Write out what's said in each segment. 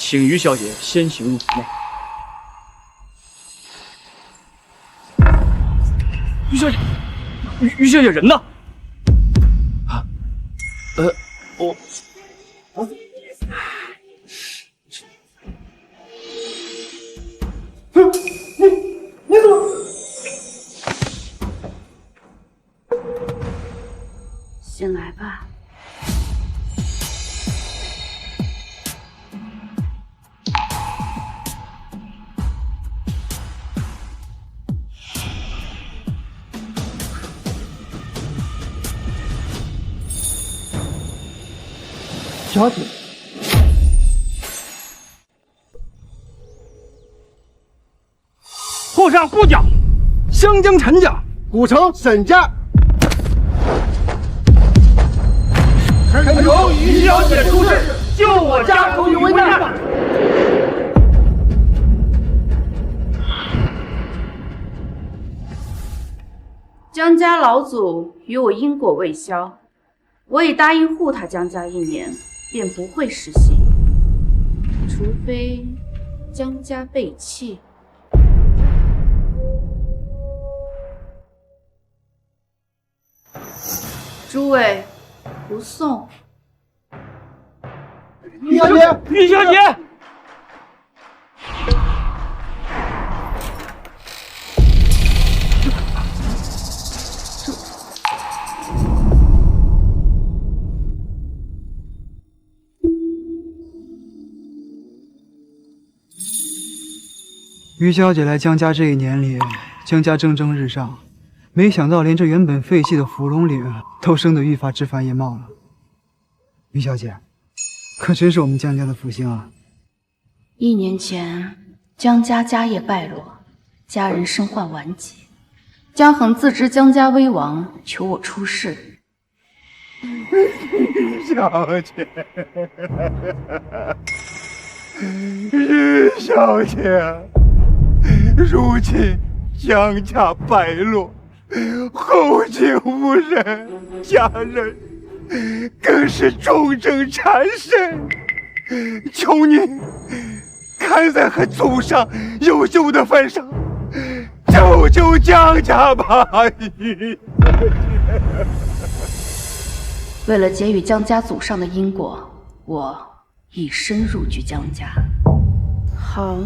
请于小姐先行入府内。于小姐，于小姐人呢？啊，我。 你怎么？醒来吧。小姐。 皇上不讲，湘江陈家，古城沈家，恳求于小姐出世，救我家族于危难。江家老祖与我因果未消，我已答应护他江家1年，便不会失信，除非江家背弃。 诸位，不送。于小姐，于小姐，于小姐来江家这1年里，江家蒸蒸日上。 没想到，连这原本废弃的芙蓉岭都生得愈发枝繁叶茂了。于小姐，可真是我们江家的福星啊1年前，江家家业败落，家人身患顽疾。江衡自知江家危亡，求我出世。小姐，于小姐，如今江家败落。 后继无人，家人更是重症缠身，求您看在和祖上有旧的份上，救救江家吧！为了结与江家祖上的因果，我以身入居江家。好。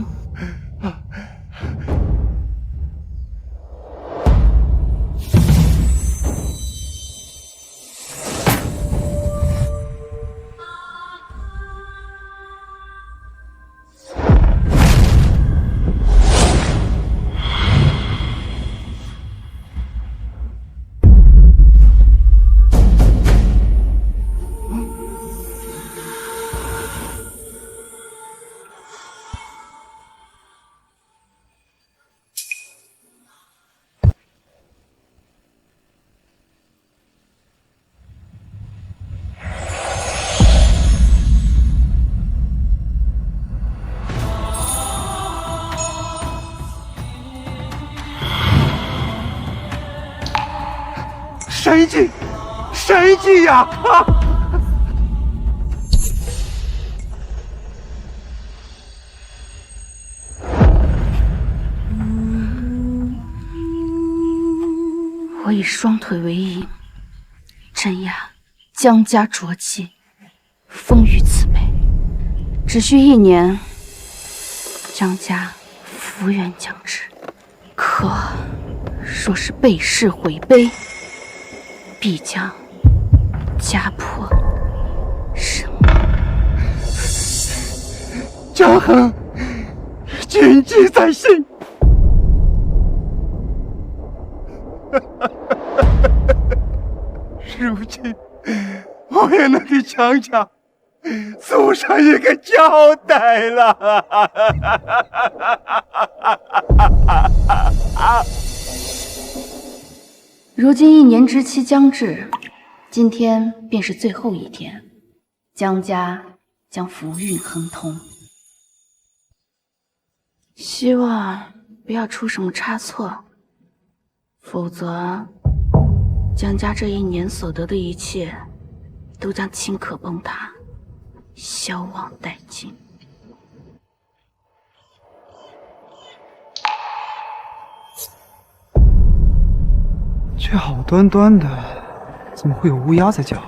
神迹，神迹呀！啊！我以双腿为引，镇压江家浊气，封于此辈。只需1年，江家福源将至。可若是背誓毁碑，必将家破人亡。江衡，谨记在心。如今，我也能给江家走上一个交代了。如今1年之期将至，今天便是最后一天，江家将福运亨通。希望不要出什么差错，否则江家这1年所得的一切都将顷刻崩塌，消亡殆尽。这好端端的，怎么会有乌鸦在叫？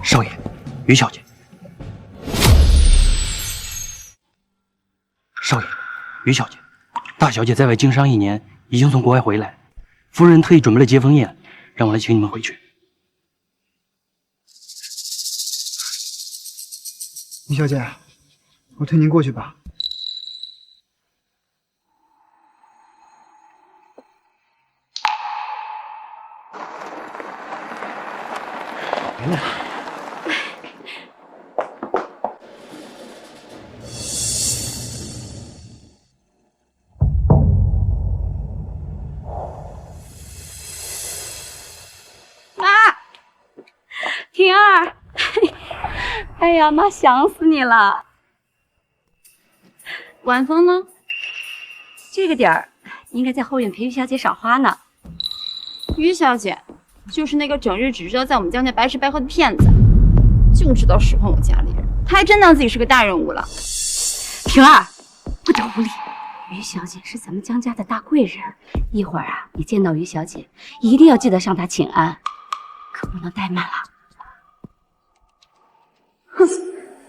少爷，于小姐。少爷，于小姐，大小姐在外经商1年，已经从国外回来，夫人特意准备了接风宴，让我来请你们回去。于小姐，我推您过去吧。回来了。婷儿，哎呀，妈想死你了。晚风呢？这个点儿应该在后院陪于小姐赏花呢。于小姐，就是那个整日只知道在我们江家白吃白喝的骗子，就知道使唤我家里人，他还真当自己是个大人物了。婷儿，不得无礼。于小姐是咱们江家的大贵人，一会儿啊，你见到于小姐，一定要记得向她请安，可不能怠慢了。哼，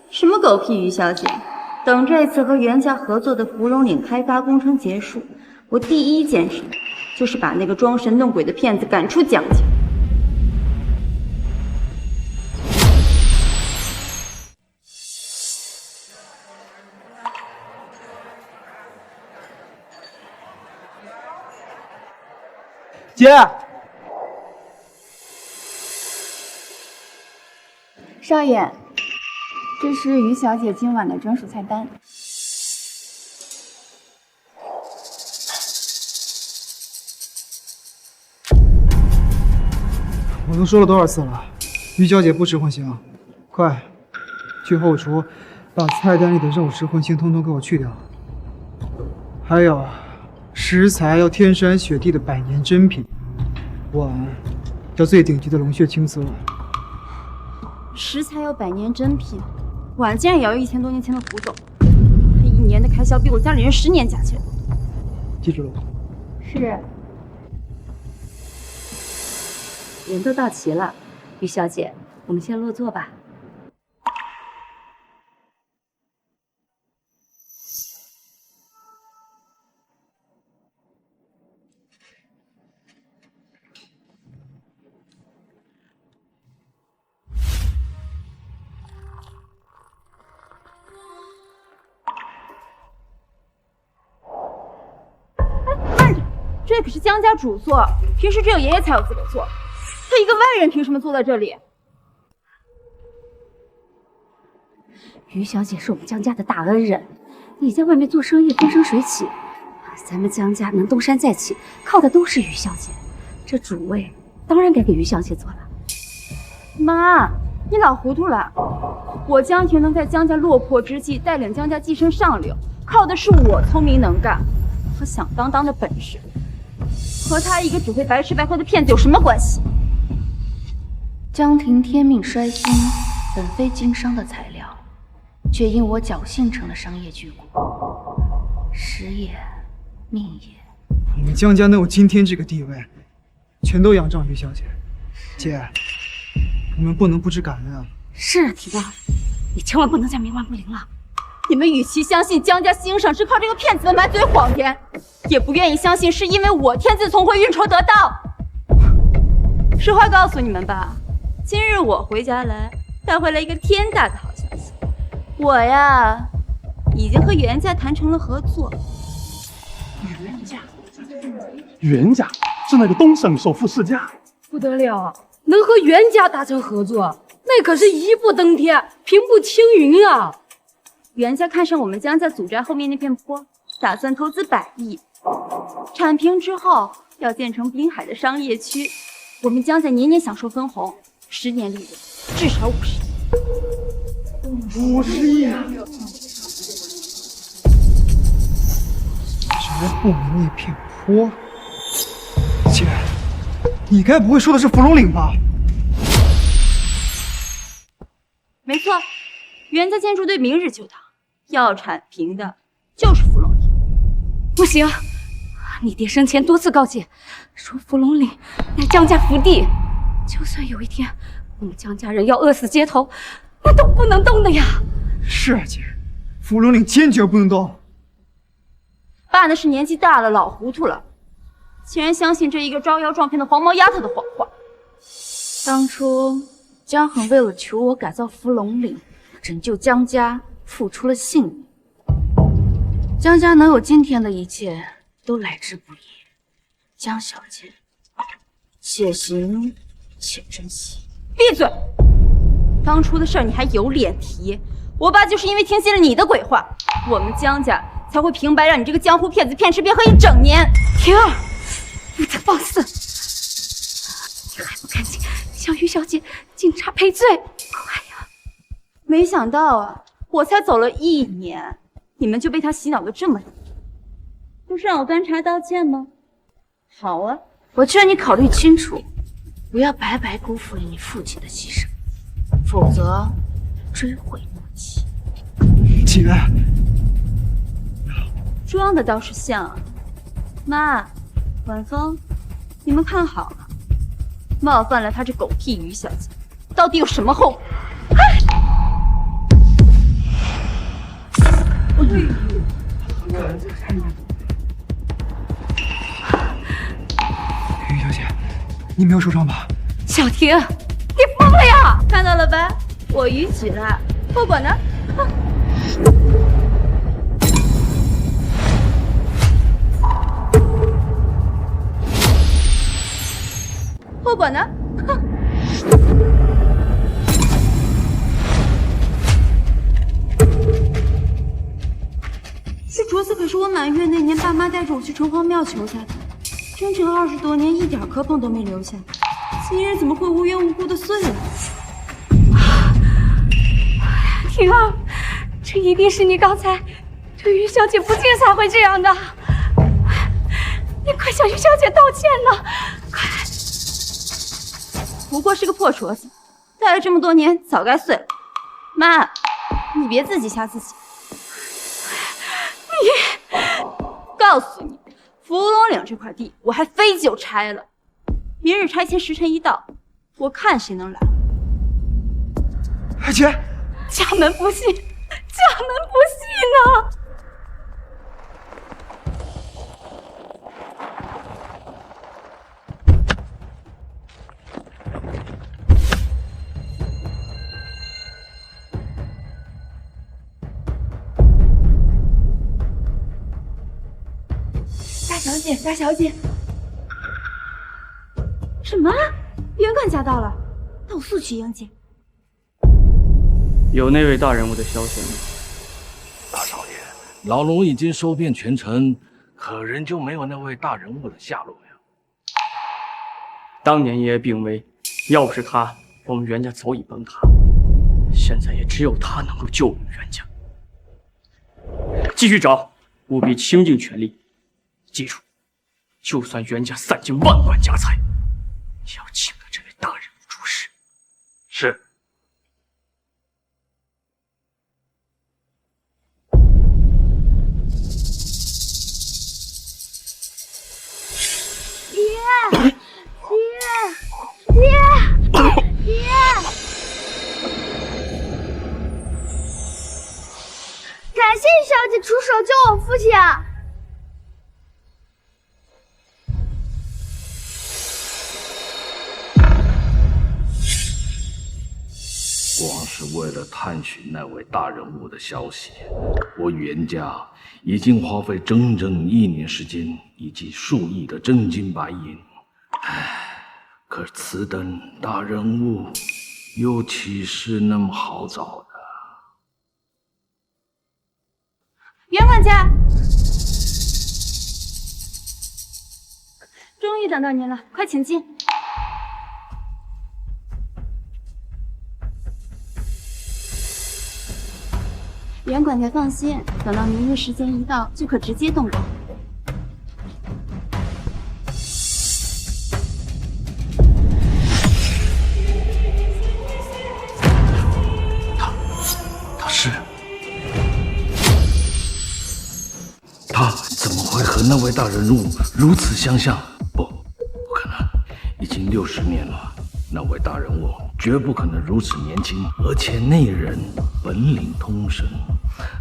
什么狗屁于小姐！等这次和袁家合作的芙蓉岭开发工程结束，我第一件事就是把那个装神弄鬼的骗子赶出江家。姐，少爷，这是于小姐今晚的专属菜单。我都说了多少次了，于小姐不吃荤腥，快去后厨把菜单里的肉食荤腥通通给我去掉。还有，食材要天山雪地的百年珍品，碗要最顶级的龙血青色。食材有百年珍品，碗竟然也要1000多年前的古董，他一年的开销比我家里人10年加起来都多。记住了。是。人都到齐了，于小姐，我们先落座吧。慢着，这可是江家主座，平时只有爷爷才有资格坐。他一个外人凭什么坐在这里？于小姐是我们江家的大恩人，你在外面做生意风生水起，咱们江家能东山再起，靠的都是于小姐。这主位当然该给于小姐坐了。妈，你老糊涂了。我江婷能在江家落魄之际带领江家跻身上流，靠的是我聪明能干和响当当的本事，和他一个只会白吃白喝的骗子有什么关系？江婷天命衰星，本非经商的材料，却因我侥幸成了商业巨贾。时也，命也。我们江家能有今天这个地位，全都仰仗于小姐。姐，我们不能不知感恩啊！是啊，婷儿，你千万不能再冥顽不灵了。你们与其相信江家兴盛是靠这个骗子的满嘴谎言，也不愿意相信是因为我天资聪慧运筹得当。实话告诉你们吧，今日我回家来，带回来一个天大的好消息。我呀，已经和袁家谈成了合作。袁家是那个东省首富世家，不得了，能和袁家达成合作，那可是一步登天，平步青云啊！袁家看上我们江家祖宅后面那片坡，打算投资100亿，铲平之后要建成滨海的商业区，我们江家年年享受分红，10年利润至少50亿。50亿啊！宅后面那片坡，姐，你该不会说的是芙蓉岭吧？没错，袁家建筑队明日就到，要铲平的就是芙蓉岭。不行，你爹生前多次告诫，说芙蓉岭乃江家福地，就算有一天我们江家人要饿死街头，那都不能动的呀。是啊，姐，芙蓉岭坚决不能动。爸那是年纪大了，老糊涂了，竟然相信这一个招摇撞骗的黄毛丫头的谎话。当初江恒为了求我改造芙蓉岭，拯救江家，付出了性命。江家能有今天的一切，都来之不易。江小姐，且行且珍惜。闭嘴！当初的事儿你还有脸提？我爸就是因为听信了你的鬼话，我们江家才会平白让你这个江湖骗子骗吃骗喝一整年。婷儿，不得放肆！你还不赶紧向于小姐敬茶赔罪！快呀！没想到啊，我才走了1年，你们就被他洗脑的这么厉害。不是让我端茶道歉吗？好啊，我劝你考虑清楚，不要白白辜负了你父亲的牺牲，否则追悔莫及。姐，装的倒是像。妈，晚风，你们看好了，冒犯了她这狗屁于小姐，到底有什么后果？于小姐，你没有受伤吧？小婷，你疯了呀！看到了吧，我逾矩了，后果呢？后果呢？哼！这镯子可是我满月那年爸妈带着我去城隍庙求下的，整整20多年一点磕碰都没留下，今日怎么会无缘无故的碎了？婷儿，这一定是你刚才对于小姐不敬才会这样的。你快向于小姐道歉呢！快！不过是个破镯子，戴了这么多年，早该碎了。妈，你别自己吓自己。告诉你，芙蓉岭这块地我还非就拆了，明日拆迁时辰一到，我看谁能拦。姐，家门不幸，家门不幸呢！大小姐，什么？袁管家到了，那我速去迎接。有那位大人物的消息吗？大少爷，老龙已经搜遍全城，可仍旧没有那位大人物的下落呀。当年爷爷病危，要不是他，我们袁家早已崩塌。现在也只有他能够救我们袁家。继续找，务必倾尽全力。记住，就算袁家散尽万贯家财，也要请得这位大人物出世。是。爹！感谢小姐出手救我父亲啊！光是为了探寻那位大人物的消息，我袁家已经花费整整1年时间，以及数亿的真金白银。唉，可此等大人物，又岂是那么好找的？袁管家，终于等到您了，快请进。袁管家放心，等到明日时间一到，就可直接动工。他怎么会？会和那位大人物如此相像？不可能，已经60年了。那位大人物绝不可能如此年轻，而且那人本领通神，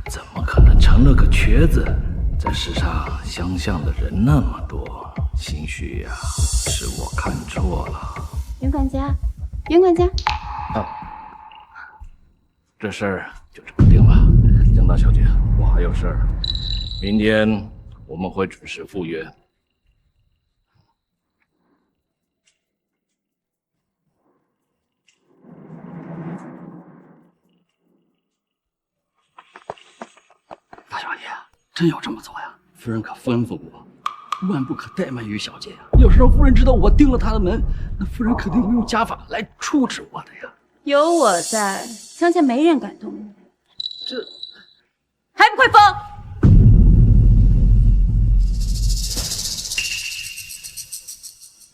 怎么可能成了个瘸子？在世上相像的人那么多，兴许呀，是我看错了。袁管家，袁管家，这事儿就这么定了。江大小姐，我还有事儿，明天我们会准时赴约。大小姐，真要这么做呀？夫人可吩咐过，万不可怠慢于小姐呀。要是让夫人知道我定了她的门，那夫人肯定会用家法来处置我的呀。有我在，江家没人敢动你。这还不快放！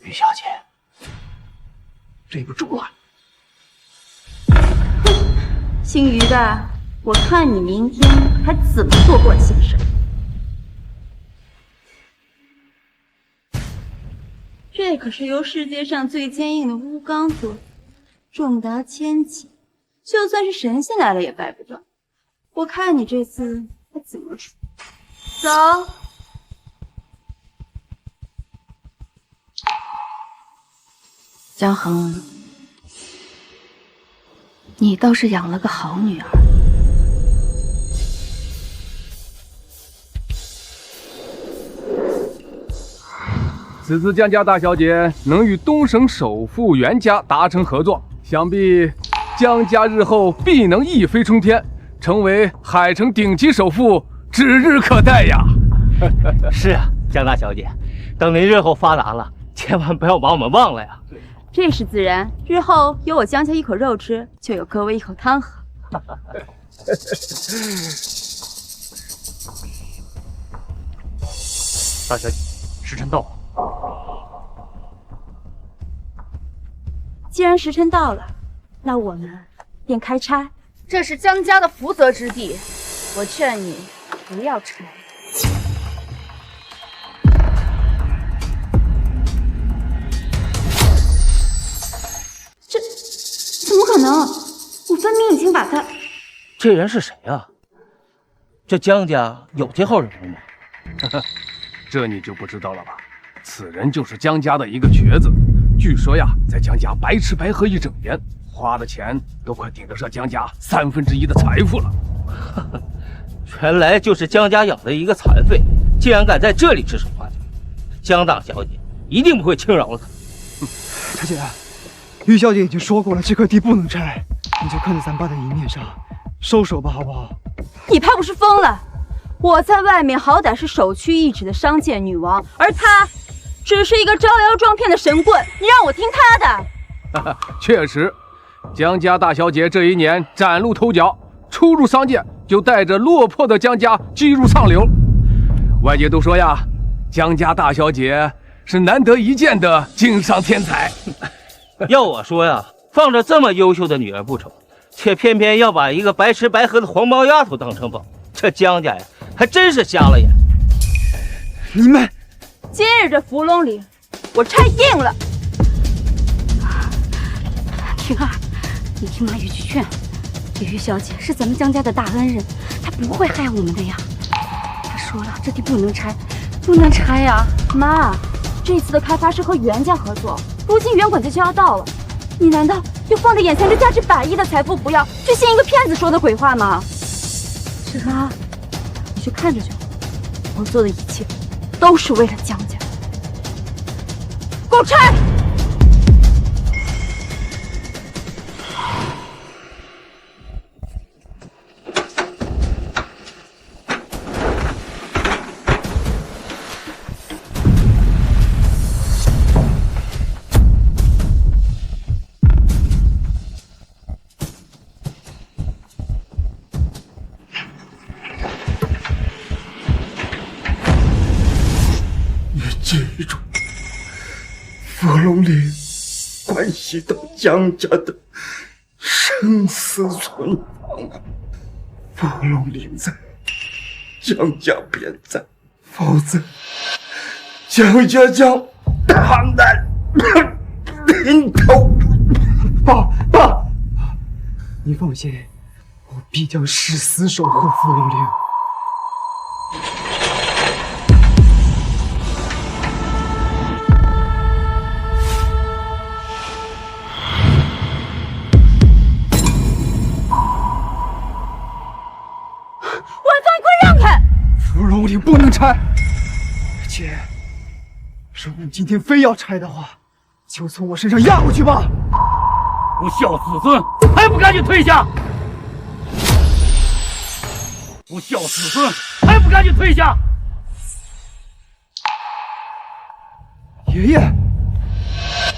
于小姐，对不住了。姓于的，我看你明天还怎么做冠先生。这可是由世界上最坚硬的乌钢做的，重达1000斤，就算是神仙来了也掰不断。我看你这次还怎么出？走。江恒，你倒是养了个好女儿。此次江家大小姐能与东省首富袁家达成合作，想必江家日后必能一飞冲天，成为海城顶级首富，指日可待呀！是啊，江大小姐，等您日后发达了，千万不要把我们忘了呀！这是自然，日后有我江家一口肉吃，就有各位一口汤喝。大小姐，时辰到了。既然时辰到了，那我们便开拆。这是江家的福泽之地，我劝你不要拆。这怎么可能？我分明已经把他……这人是谁啊？这江家有这号人物吗？这你就不知道了吧？此人就是江家的一个瘸子，据说呀，在江家白吃白喝一整年，花的钱都快顶得上江家1/3的财富了。原来就是江家养的一个残废，竟然敢在这里指手画脚，江大小姐一定不会轻饶了他。大姐，于小姐已经说过了，这块地不能拆，你就看在咱爸的一面上，收手吧，好不好？你怕不是疯了？我在外面好歹是首屈一指的商界女王，而她只是一个招摇撞骗的神棍，你让我听她的？确实，江家大小姐这一年崭露头角，初入商界就带着落魄的江家击入上流。外界都说呀，江家大小姐是难得一见的经商天才。要我说呀，放着这么优秀的女儿不愁，却偏偏要把一个白吃白喝的黄毛丫头当成宝，这江家呀，还真是瞎了眼。你们今日这芙蓉岭，我拆定了。婷儿，你听马玉去劝，这于小姐是咱们江家的大恩人，她不会害我们的呀。她说了，这地不能拆，不能拆呀。妈，这次的开发是和袁家合作，如今袁管家就要到了，你难道就放着眼前这价值100亿的财富不要，去信一个骗子说的鬼话吗？是妈，你去看着就好，我做的一切都是为了江家。给我拆！记住，芙蓉岭关系到江家的生死存亡。芙蓉岭在，江家便在；否则江家将躺在临头。爸，你放心，我必将誓死守护芙蓉岭。万总，你快让开！芙蓉岭不能拆，姐，如果你今天非要拆的话，就从我身上压过去吧。不孝子孙，还不赶紧退下！不孝子孙，还不赶紧退下！爷爷，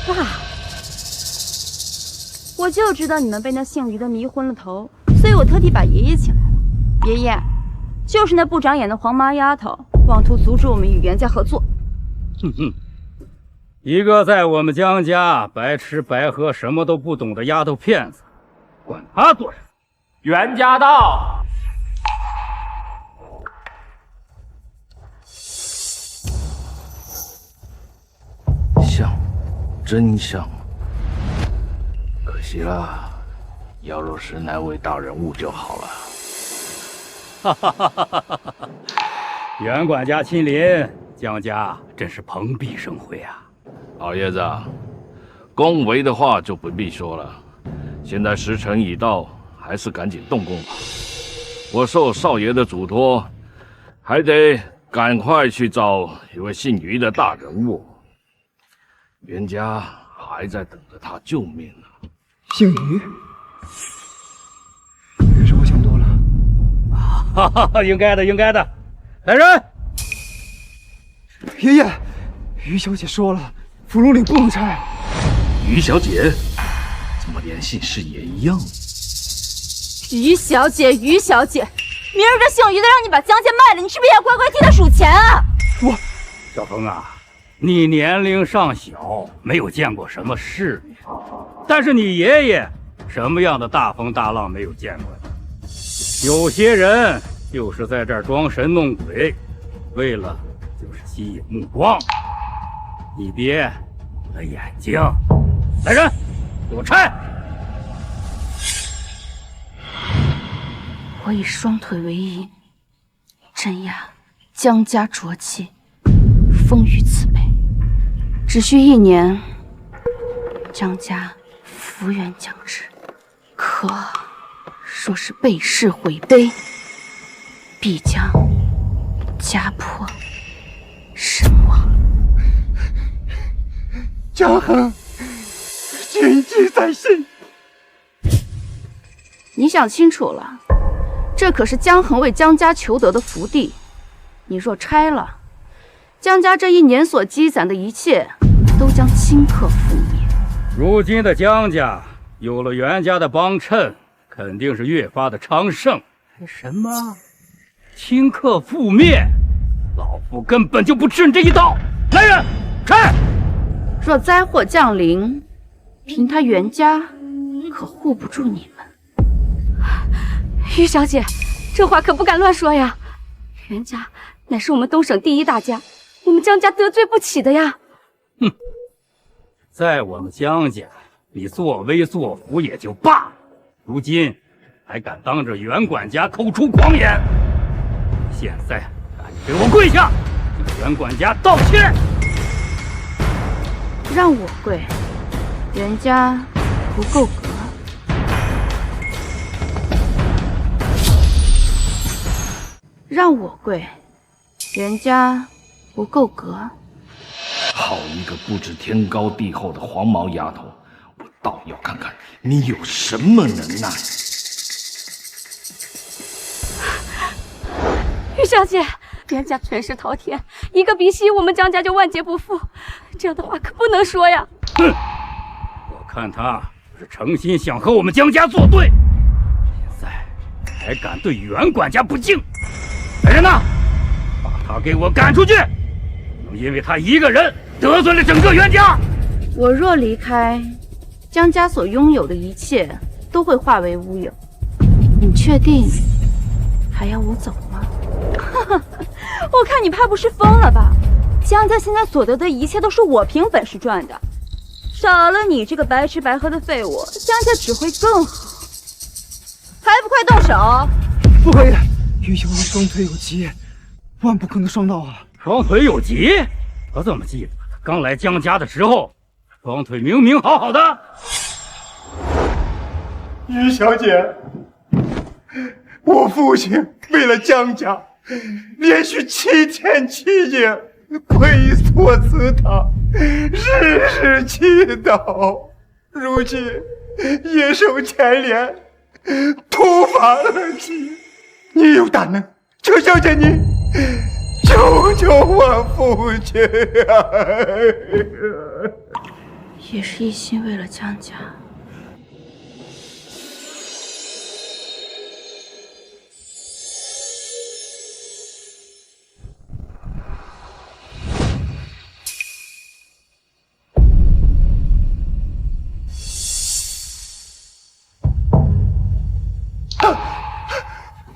爸，我就知道你们被那姓于的迷昏了头，所以我特地把爷爷请来了。爷爷，就是那不长眼的黄麻丫头，妄图阻止我们与袁家合作。哼哼。一个在我们江家白吃白喝、什么都不懂的丫头片子，管他做什么？袁家到。像，真像。可惜了，要若是那位大人物就好了。哈哈哈哈哈哈！袁管家亲临，江家真是蓬荜生辉啊！老爷子，恭维的话就不必说了。现在时辰已到，还是赶紧动工吧。我受少爷的嘱托，还得赶快去找一位姓于的大人物。袁家还在等着他救命呢。姓于？还是我想多了。哈哈，应该的，应该的。来人！爷爷，于小姐说了。芙蓉岭不能拆。于小姐，怎么连姓氏也一样？于小姐，于小姐，明儿这姓于的让你把江家卖了，你是不是也要乖乖替他数钱啊？小峰啊，你年龄尚小，没有见过什么世面，但是你爷爷什么样的大风大浪没有见过呀？有些人就是在这儿装神弄鬼，为了就是吸引目光。你别我的眼睛！来人，给我拆！我以双腿为引，镇压江家浊气，风雨慈悲。只需1年，江家福源将至。可若是背誓毁碑，必将家破身亡。江恒，谨记在心。你想清楚了，这可是江恒为江家求得的福地，你若拆了，江家这1年所积攒的一切都将顷刻覆灭。如今的江家有了袁家的帮衬，肯定是越发的昌盛。什么顷刻覆灭？老夫根本就不吃你这一套！来人，拆！若灾祸降临，凭他袁家可护不住你们。于小姐，这话可不敢乱说呀。袁家乃是我们东省第1大家，我们江家得罪不起的呀。哼，在我们江家，你作威作福也就罢了，如今还敢当着袁管家口出狂言，现在赶紧给我跪下，向袁管家道歉！让我跪，袁家不够格。让我跪，袁家不够格。好一个不知天高地厚的黄毛丫头！我倒要看看你有什么能耐！于小姐，袁家权势滔天，一个鼻息，我们江家就万劫不复。这样的话可不能说呀！哼，我看他是诚心想和我们江家作对，现在还敢对袁管家不敬。来人呐，把他给我赶出去！不能因为他一个人得罪了整个袁家。我若离开，江家所拥有的一切都会化为乌有。你确定还要我走吗？哼！我看你怕不是疯了吧？江家现在所得的一切都是我凭本事赚的，少了你这个白吃白喝的废物，江家只会更好。还不快动手！不可以，于小姐双腿有疾，万不可能伤到啊！双腿有疾？我怎么记得他刚来江家的时候，双腿明明好好的。于小姐，我父亲为了江家，连续7天7夜跪搓祠堂，日日祈祷，如今夜受牵连，突发而起。你有大能，求小姐你救救我父亲也是一心为了江家。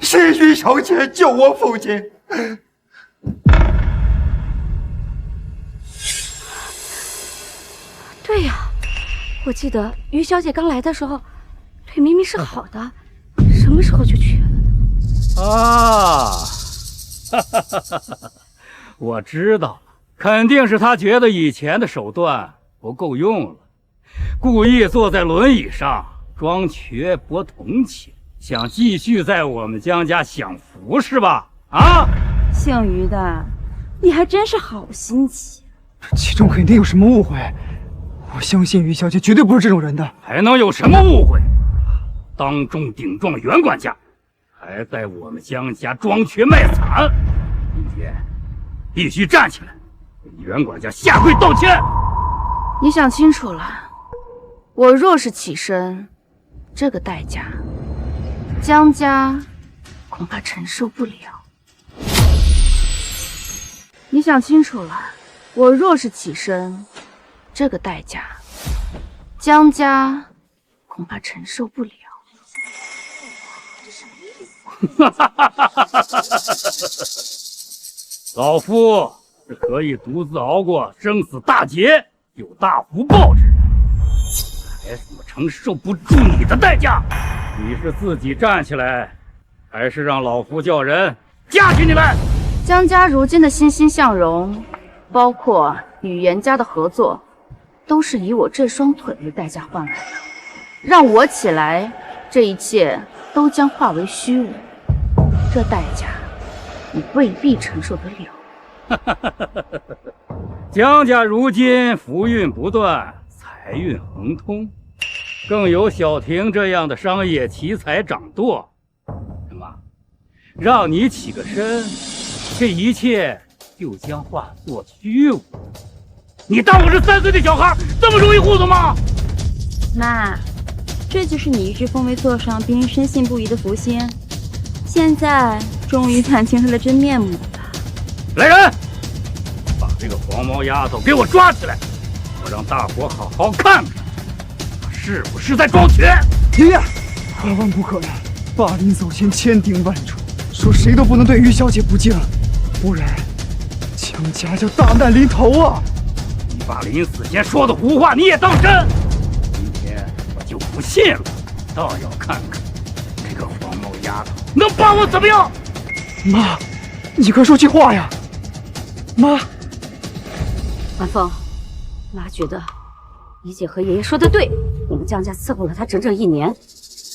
是于小姐救我父亲。对呀，我记得于小姐刚来的时候，腿明明是好的，什么时候就瘸了呢？啊，我知道了，肯定是她觉得以前的手段不够用了，故意坐在轮椅上装瘸博同情，想继续在我们江家享福是吧？啊，姓于的，你还真是好心机。其中肯定有什么误会，我相信于小姐绝对不是这种人的。还能有什么误会？当众顶撞袁管家，还在我们江家装瘸卖惨，今天必须站起来，给袁管家下跪道歉。你想清楚了，我若是起身，这个代价，江家恐怕承受不了。你想清楚了，我若是起身，这个代价，江家恐怕承受不了。老夫是可以独自熬过生死大劫，有大福报之人，还怎么承受不住你的代价？你是自己站起来，还是让老夫叫人架起你来？江家如今的欣欣向荣，包括与严家的合作，都是以我这双腿为代价换来的。让我起来，这一切都将化为虚无。这代价，你未必承受得了。江家如今福运不断，财运亨通，更有小婷这样的商业奇才掌舵。什么？让你起个身，这一切就将化作虚无。你当我是3岁的小孩，这么容易糊涂吗？妈，这就是你一直封为座上，别人深信不疑的福星，现在终于看清他的真面目了。来人，把这个黄毛丫头给我抓起来，我让大伙好好看看，她是不是在装瘸。爷爷，万万不可能！霸凌走前千叮万嘱，说谁都不能对于小姐不敬，不然江家就大难临头啊！你把临死前说的胡话你也当真？今天我就不信了，倒要看看这个黄毛丫头能把我怎么样！妈，你快说句话呀！妈，晚风，妈觉得姨姐和爷爷说的对，我们江家伺候了她整整1年，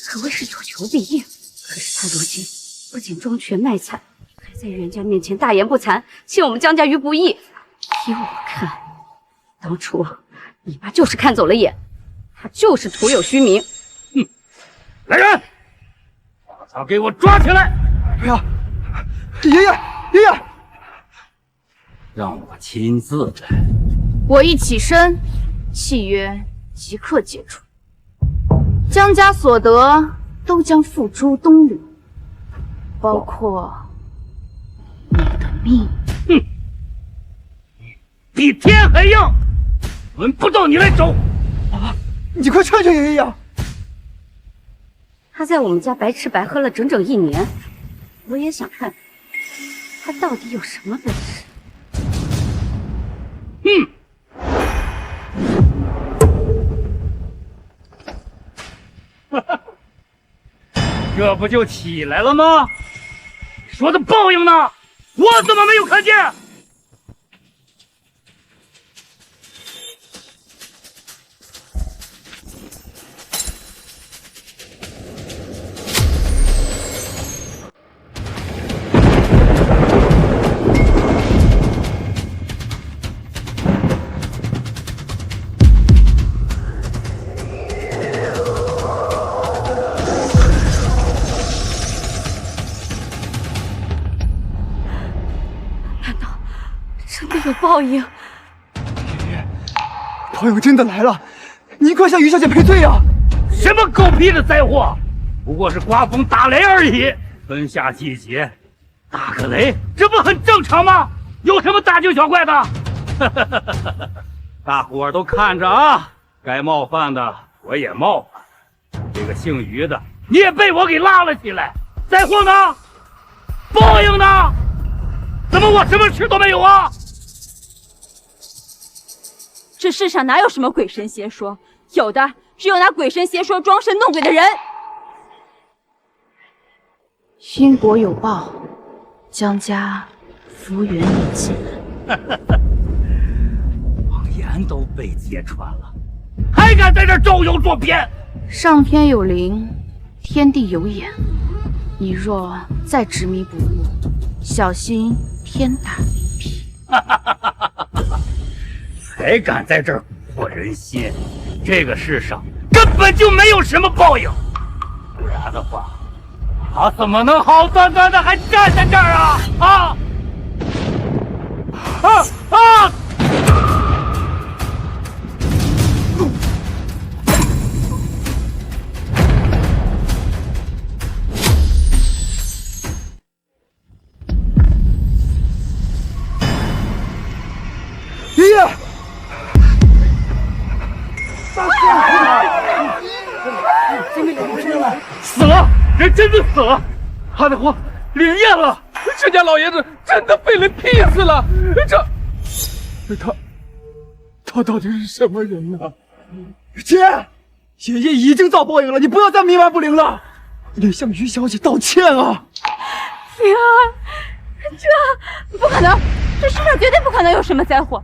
可谓是有求必应。可是她如今不仅装瘸卖惨，还在袁家面前大言不惭，陷我们江家于不义。依我看，当初你爸就是看走了眼，他就是徒有虚名。哼！来人，把他给我抓起来！不要，爷爷，爷爷，让我亲自来。我一起身，契约即刻解除，江家所得都将付诸东流，包括你的命。哼！比天还硬，轮不到你来找。啊！你快劝劝爷爷呀！他在我们家白吃白喝了整整1年，我也想看他到底有什么本事？这不就起来了吗？说的报应呢？我怎么没有看见？真的有报应！报应真的来了，你快向于小姐赔罪啊！什么狗屁的灾祸，不过是刮风打雷而已。春夏季节，打个雷，这不很正常吗？有什么大惊小怪的？大伙儿都看着啊，该冒犯的我也冒犯。这个姓于的，你也被我给拉了起来。灾祸呢？报应呢？怎么我什么事都没有啊？这世上哪有什么鬼神邪说，有的只有拿鬼神邪说装神弄鬼的人。因果有报，江家福缘已尽。谎言都被揭穿了，还敢在这招摇撞骗！上天有灵，天地有眼，你若再执迷不悟，小心天打雷劈。还敢在这儿蛊惑人心，这个世上根本就没有什么报应，不然的话，他怎么能好端端的还站在这儿啊？爷爷！死了，人真的死了，他的话灵验了，这家老爷子真的被雷劈死了。他到底是什么人呢？姐，爷爷已经遭报应了，你不要再冥顽不灵了，你得向于小姐道歉啊！灵儿，这不可能，这世上绝对不可能有什么灾祸，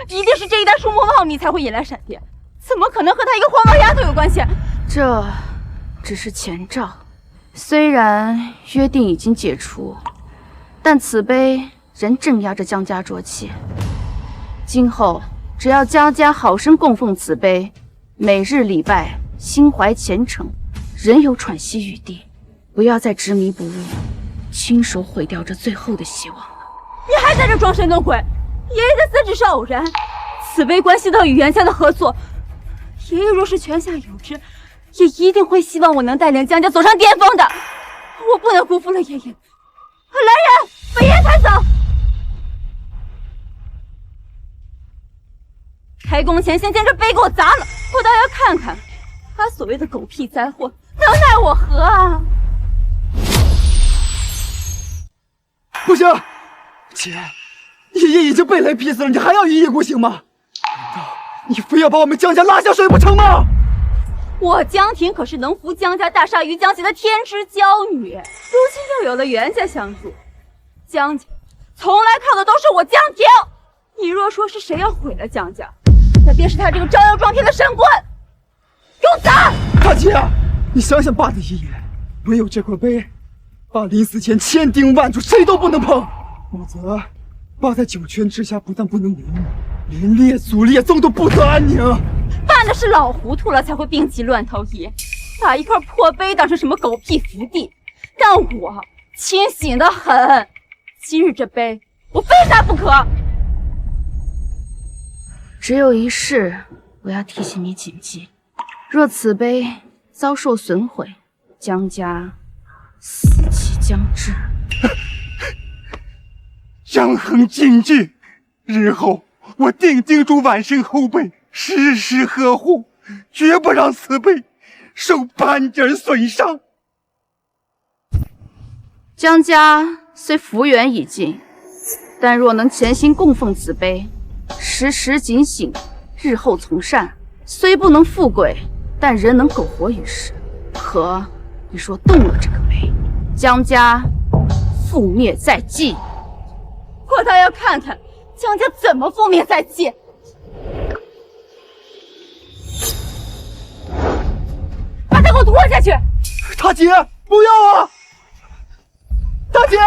一定是这一代树木茂密才会引来闪电，怎么可能和他一个黄毛丫头有关系？这只是前兆，虽然约定已经解除，但此碑仍镇压着江家浊气。今后只要江家好生供奉此碑，每日礼拜，心怀虔诚，仍有喘息余地。不要再执迷不悟，亲手毁掉这最后的希望了。你还在这装神弄鬼！爷爷的死只是偶然，此碑关系到与袁家的合作，爷爷若是泉下有知，也一定会希望我能带领江家走上巅峰的。我不能辜负了爷爷。来人，把爷爷抬走！开工前先将这碑给我砸了，我倒要看看他所谓的狗屁灾祸能奈我何啊！不行，姐，爷爷已经被雷劈死了，你还要一意孤行吗？难道你非要把我们江家拉下水不成吗？我江婷可是能扶江家大厦于江前的天之娇女，如今又有了袁家相助，江家从来靠的都是我江婷。你若说是谁要毁了江家，那便是他这个招摇撞骗的神棍！给我砸！大姐，你想想爸的遗言，唯有这块碑，爸临死前千叮万嘱，谁都不能碰，否则爸在九泉之下不但不能瞑目，连列祖列宗都不得安宁。爸那是老糊涂了才会病急乱投医，把一块破碑当成什么狗屁福地。但我清醒得很，今日这碑我非杀不可。只有一事，我要提醒你谨记：若此碑遭受损毁，江家死期将至。张衡谨记，日后我定叮嘱晚生后辈，时时呵护，绝不让此碑受半点损伤。江家虽福缘已尽，但若能潜心供奉此碑，时时警醒，日后从善，虽不能富贵，但仍能苟活于世。可你若动了这个碑，江家覆灭在即。我倒要看看江家怎么覆灭在即。把他给我拖下去！大姐，不要啊！大姐，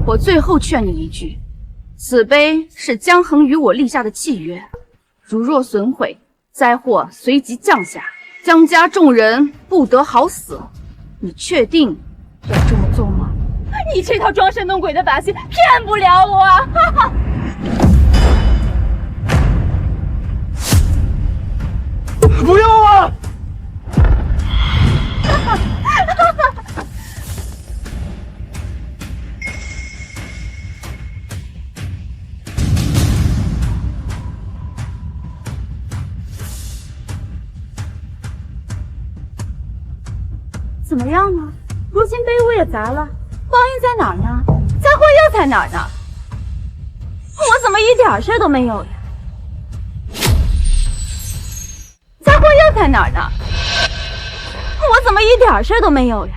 我最后劝你一句，此碑是江衡与我立下的契约，如若损毁，灾祸随即降下，江家众人不得好死。你确定要这么做吗？你这套装神弄鬼的把戏骗不了我！哈哈。不要啊！怎么样呢？如今碑我也砸了，报应在哪儿呢？灾祸又在哪儿呢？我怎么一点事都没有呀？灾祸又在哪儿呢？我怎么一点事都没有呀？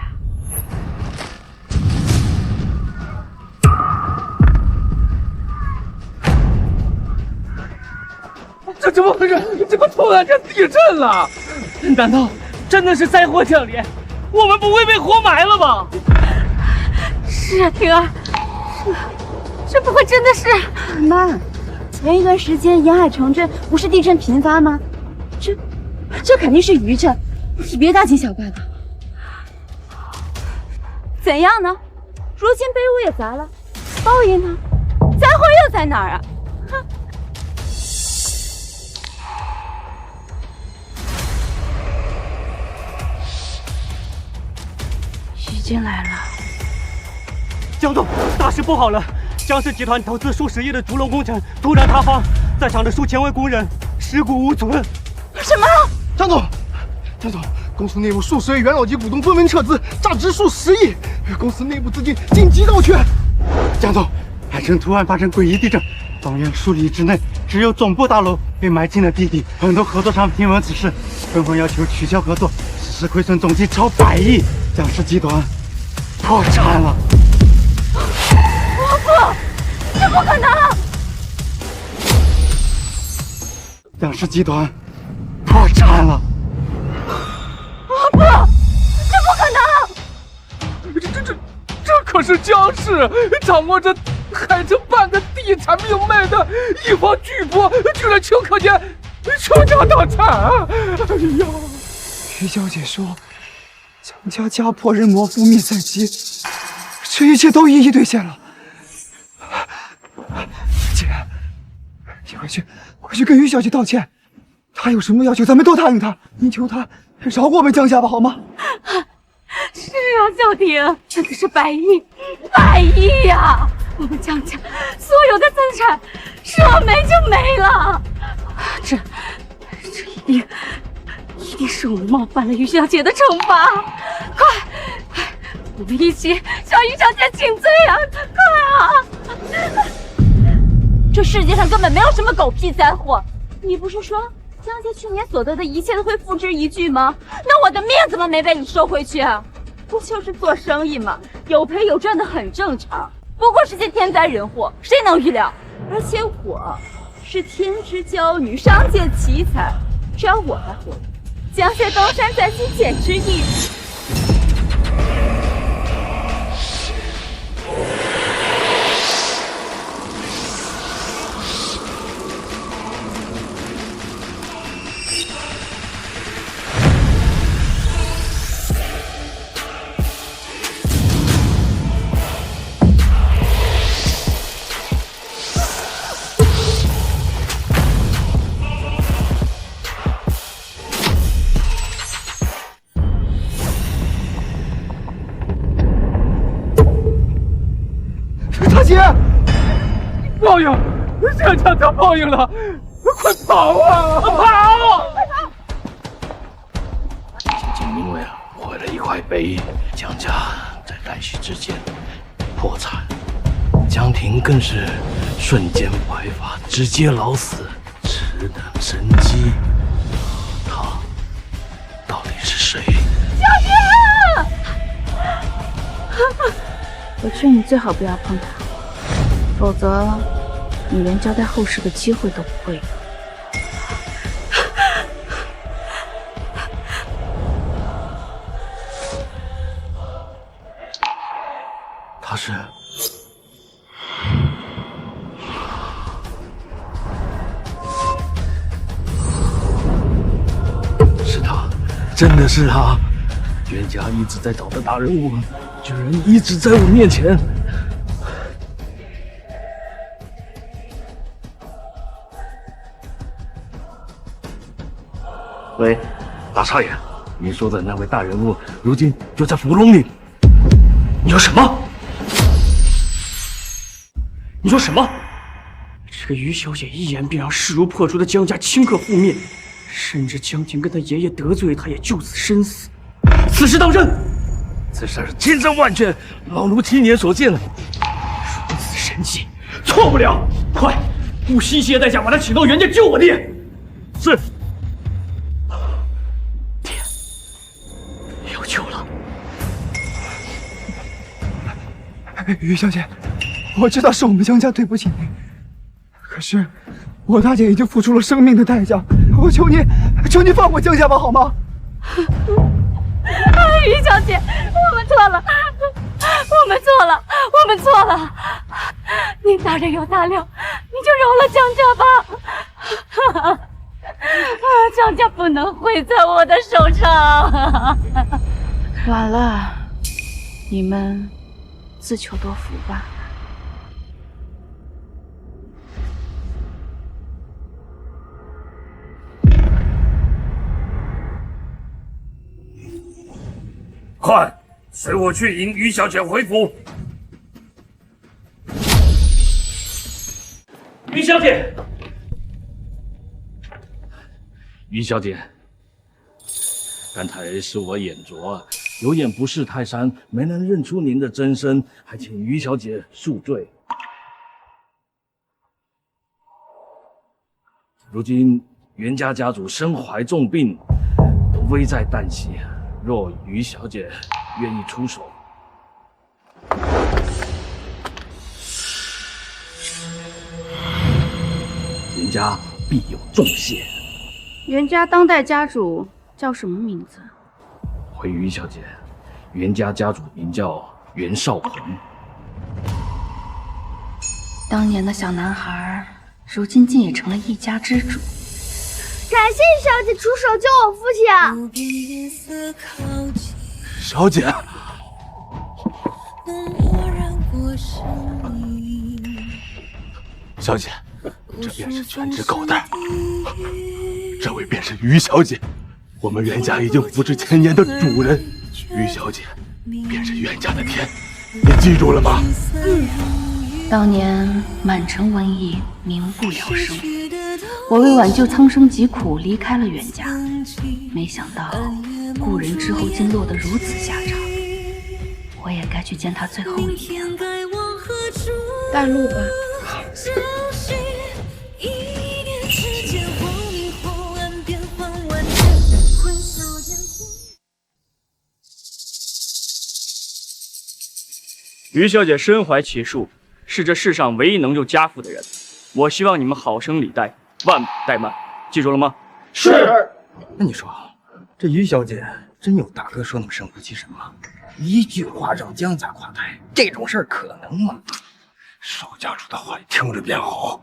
这怎么回事？怎么突然间地震了？难道真的是灾祸降临？我们不会被活埋了吧？是啊，婷儿，这不会真的是……妈，前一段时间沿海城镇不是地震频发吗？这肯定是余震，你别大惊小怪的。怎样呢？如今碑屋也砸了，报应呢？灾祸又在哪儿啊？哼！余金来了。江总，大事不好了！江氏集团投资数十亿的竹龙工程突然塌方，在场的数千位工人尸骨无存。什么？江总，公司内部数十位元老级股东纷纷撤资，价值数10亿，公司内部资金紧急倒缺。江总，海城突然发生诡异地震，方圆数里之内只有总部大楼被埋进了地底，很多合作商听闻此事，纷纷要求取消合作，实时亏损总计超100亿，江氏集团破产了。不，这不可能！江氏集团破产了。不，这不可能！这可是江氏掌握着海城半个地产命脉的一方巨擘，居然顷刻间倾家荡产！哎呀！于小姐说，江家家破人亡，覆灭在即，这一切都一一兑现了。姐，你回去跟于小姐道歉，她有什么要求，咱们都答应她。你求她饶过我们江家吧，好吗？是啊，小婷，真的是100亿呀！我们江家所有的资产说没就没了，这一定是我们冒犯了于小姐的惩罚！快，我们一起向于小姐请罪啊！快啊！这世界上根本没有什么狗屁灾祸，你不是说江家去年所得的一切都会付之一炬吗？那我的命怎么没被你收回去啊？不就是做生意吗？有赔有赚的很正常，不过是件天灾人祸，谁能预料？而且我是天之骄女，商界奇才，只要我还活着，江家东山再起简直易。姐，报应，江家得报应了，快跑啊！跑！仅仅因为怀为了一块碑，江家在旦夕之间破产，江婷更是瞬间白发，直接老死，只等生机。他到底是谁？小姐，我劝你最好不要碰他，否则你连交代后事的机会都不会有。他是他，真的是他！袁家一直在找的大人物，居然一直在我面前。喂，大少爷，您说的那位大人物，如今就在伏龙里。你说什么？你说什么？这个于小姐一言便让势如破竹的江家顷刻覆灭，甚至江婷跟他爷爷得罪他，也就此身死。此事当真？此事千真万确，老奴亲眼所见。如此神迹，错不了！快，不惜一切代价把他请到袁家救我爹。是。爹，有救了。于小姐，我知道是我们江家对不起你，可是我大姐已经付出了生命的代价，我求你放过江家吧，好吗？于小姐，我们错了，我们错了。您大人有大量，你就饶了江家吧。江家不能毁在我的手上。晚了，你们自求多福吧。快，随我去迎于小姐回府。于小姐，于小姐，刚才是我眼拙，有眼不识泰山，没能认出您的真身，还请于小姐恕罪。如今袁家家主身怀重病，危在旦夕。若于小姐愿意出手，袁家必有重谢。袁家当代家主叫什么名字？回于小姐，袁家家主名叫袁绍恒。当年的小男孩，如今竟也成了一家之主。感谢小姐出手救我父亲。小姐，小姐，这便是全职狗蛋，这位便是于小姐，我们袁家已经扶持千年的主人。于小姐便是袁家的天，你记住了吗？当年满城瘟疫，民不聊生。我为挽救苍生疾苦，离开了袁家，没想到故人之后竟落得如此下场，我也该去见他最后一面了。带路吧。于小姐身怀奇术，是这世上唯一能救家父的人。我希望你们好生礼待，万不怠慢，记住了吗？是。那你说，这于小姐真有大哥说那么神乎其神吗？一句话让江家垮台，这种事儿可能吗？少家主的话听着便好。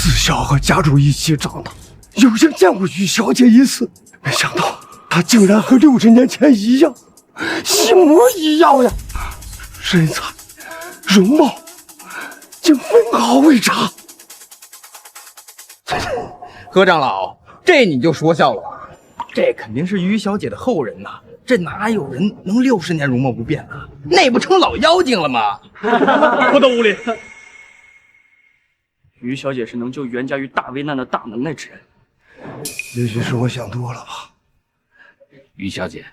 自小和家主一起长大，有幸见过于小姐一次，没想到她竟然和60年前一样，一模一样呀！身材、容貌竟分毫未差。何长老，这你就说笑了，这肯定是于小姐的后人呐，这哪有人能60年容貌不变啊？那不成老妖精了吗？不得无礼！于小姐是能救袁家于大危难的大能耐之人。也许是我想多了吧。于小姐，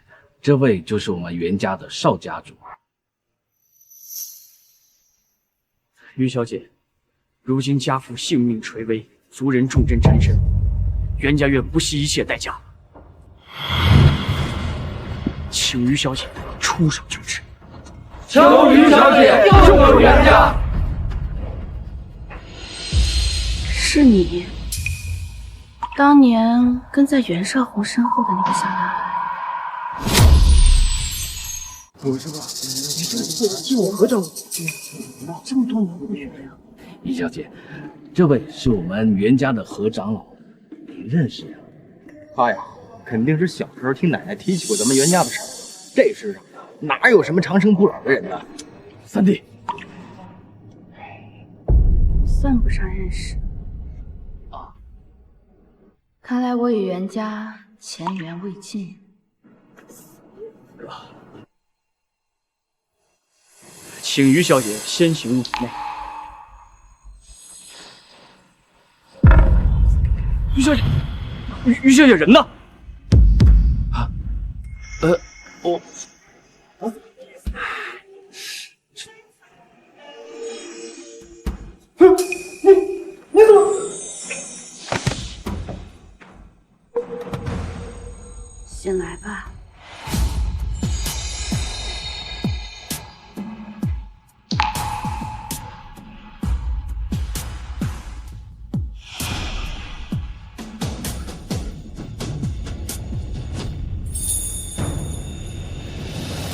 这位就是我们袁家的少家主。于小姐，如今家父性命垂危，族人重镇缠身，袁家愿不惜一切代价，请于小姐出手救治。求于小姐救救袁家！是你，当年跟在袁绍红身后的那个小男孩。不是吧？你替我合掌，这么多年不学呀？于小姐，这位是我们袁家的何长老，你认识呀？他呀，肯定是小时候听奶奶提起过咱们袁家的事儿。这世上哪有什么长生不老的人呢？三弟，算不上认识。看来我与袁家前缘未尽。请于小姐先行入府内。于小姐，于小姐人呢？啊，我。你怎么？先来吧。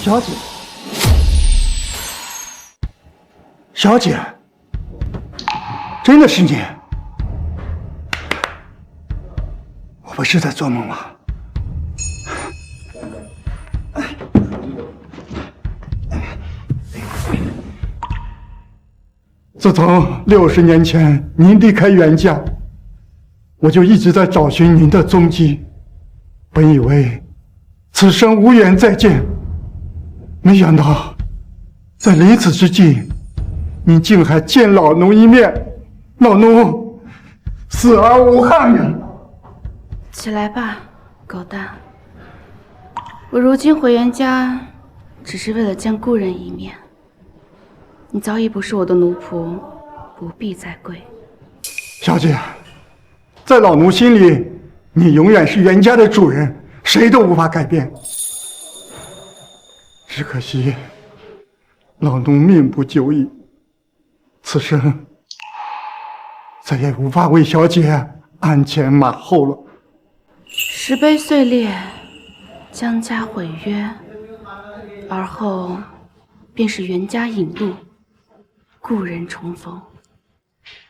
小姐，小姐，真的是你？我不是在做梦吧？自从60年前您离开袁家，我就一直在找寻您的踪迹。本以为此生无缘再见，没想到在临死之际，您竟还见老奴一面，老奴死而无憾呀！起来吧，狗蛋。我如今回袁家，只是为了见故人一面。你早已不是我的奴仆，不必再跪。小姐，在老奴心里，你永远是袁家的主人，谁都无法改变。只可惜，老奴命不久矣，此生再也无法为小姐鞍前马后了。石碑碎裂，江家毁约，而后便是袁家引路，故人重逢。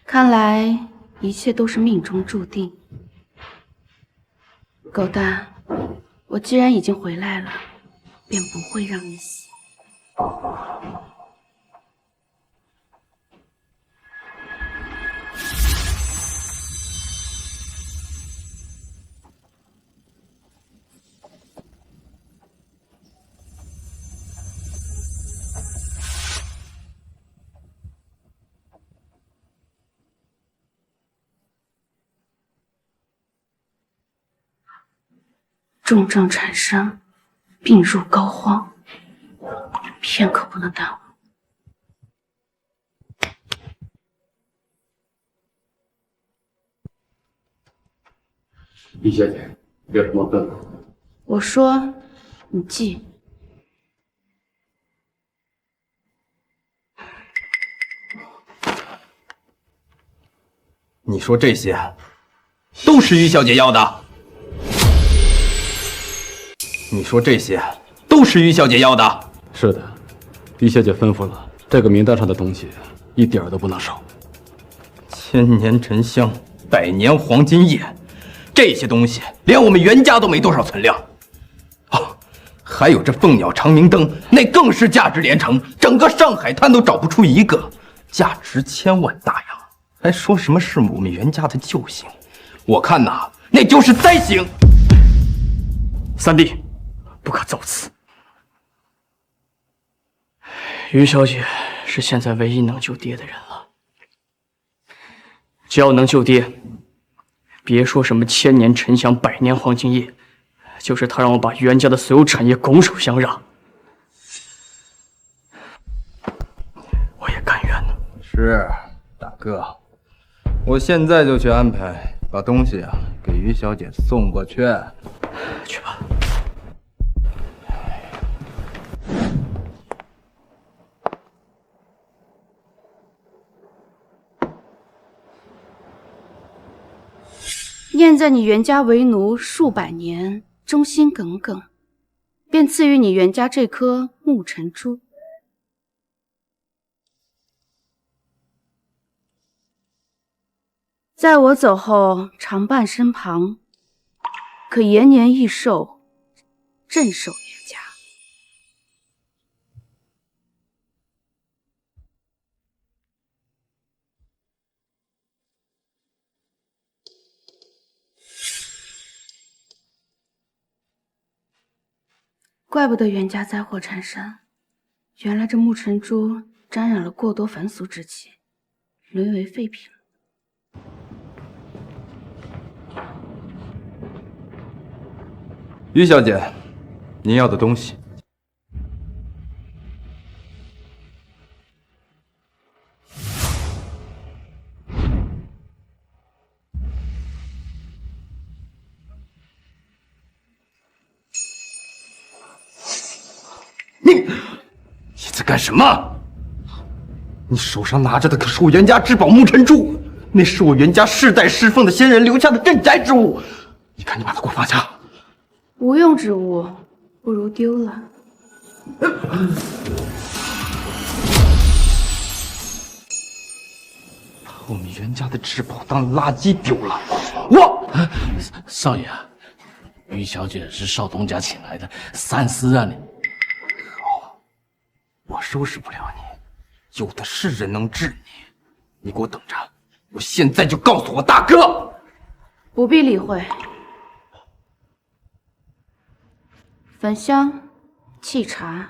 看来一切都是命中注定。狗蛋，我既然已经回来了，便不会让你死。重症缠身，病入膏肓，片刻不能耽误。李小姐，有什么吩咐？我说，你记。你说这些，都是于小姐要的。你说这些都是于小姐要的。是的，于小姐吩咐了，这个名单上的东西一点都不能少。千年沉香，百年黄金叶，这些东西连我们袁家都没多少存量。哦，还有这凤鸟长明灯，那更是价值连城，整个上海滩都找不出一个，价值千万大洋。还说什么是我们袁家的救星？我看呐，那就是灾星。三弟，不可造次。于小姐是现在唯一能救爹的人了。只要能救爹，别说什么千年沉香、百年黄金叶，就是他让我把袁家的所有产业拱手相让，我也甘愿呢。是，大哥，我现在就去安排，把东西啊给于小姐送过去。去吧。念在你袁家为奴数百年，忠心耿耿，便赐予你袁家这颗木尘珠。在我走后，常伴身旁，可延年益寿，镇守袁家。怪不得袁家灾祸缠身，原来这木尘珠沾染了过多凡俗之气，沦为废品了。于小姐，您要的东西。你在干什么？你手上拿着的可是我袁家至宝木尘珠，那是我袁家世代侍奉的先人留下的镇宅之物。你赶紧把它给我放下。无用之物，不如丢了。把我们袁家的至宝当垃圾丢了，我少爷，于小姐是少东家请来的，三思啊你。我收拾不了你，有的是人能治你。你给我等着，我现在就告诉我大哥。不必理会。焚香，沏茶。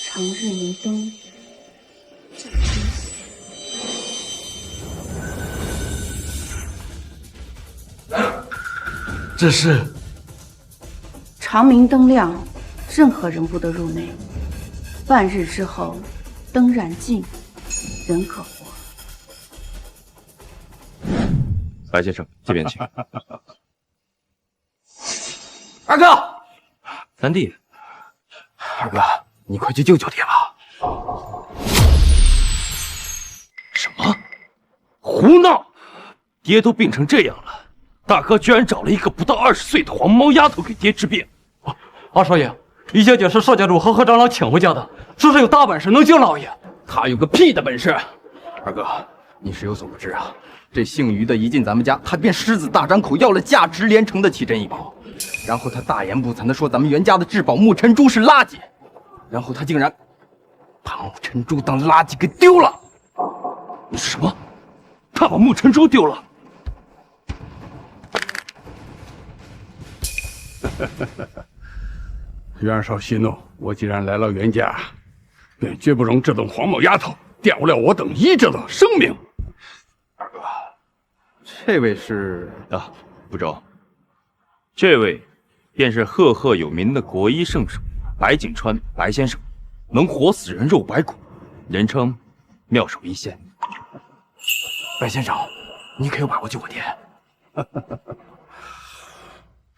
长日明灯，照天血。这是长明灯亮，任何人不得入内。半日之后，灯燃尽，人可活。白先生，这边请。二哥，三弟，二哥，你快去救救爹吧！什么？胡闹！爹都病成这样了，大哥居然找了一个不到20岁的黄毛丫头给爹治病。二少爷，于小姐是邵家主和何长老请回家的，说是有大本事能救老爷。他有个屁的本事！二哥，你是有所不知啊，这姓于的一进咱们家，他便狮子大张口要了价值连城的奇珍异宝，然后他大言不惭地说咱们袁家的至宝木尘珠是垃圾，然后他竟然把木尘珠当垃圾给丢了。什么？他把木尘珠丢了？袁绍息怒，我既然来了袁家，便绝不容这等黄毛丫头玷污了我等医者的生命。二哥，这位是不周，这位便是赫赫有名的国医圣手白景川白先生，能活死人肉白骨，人称妙手医仙。白先生，你可有把握救我爹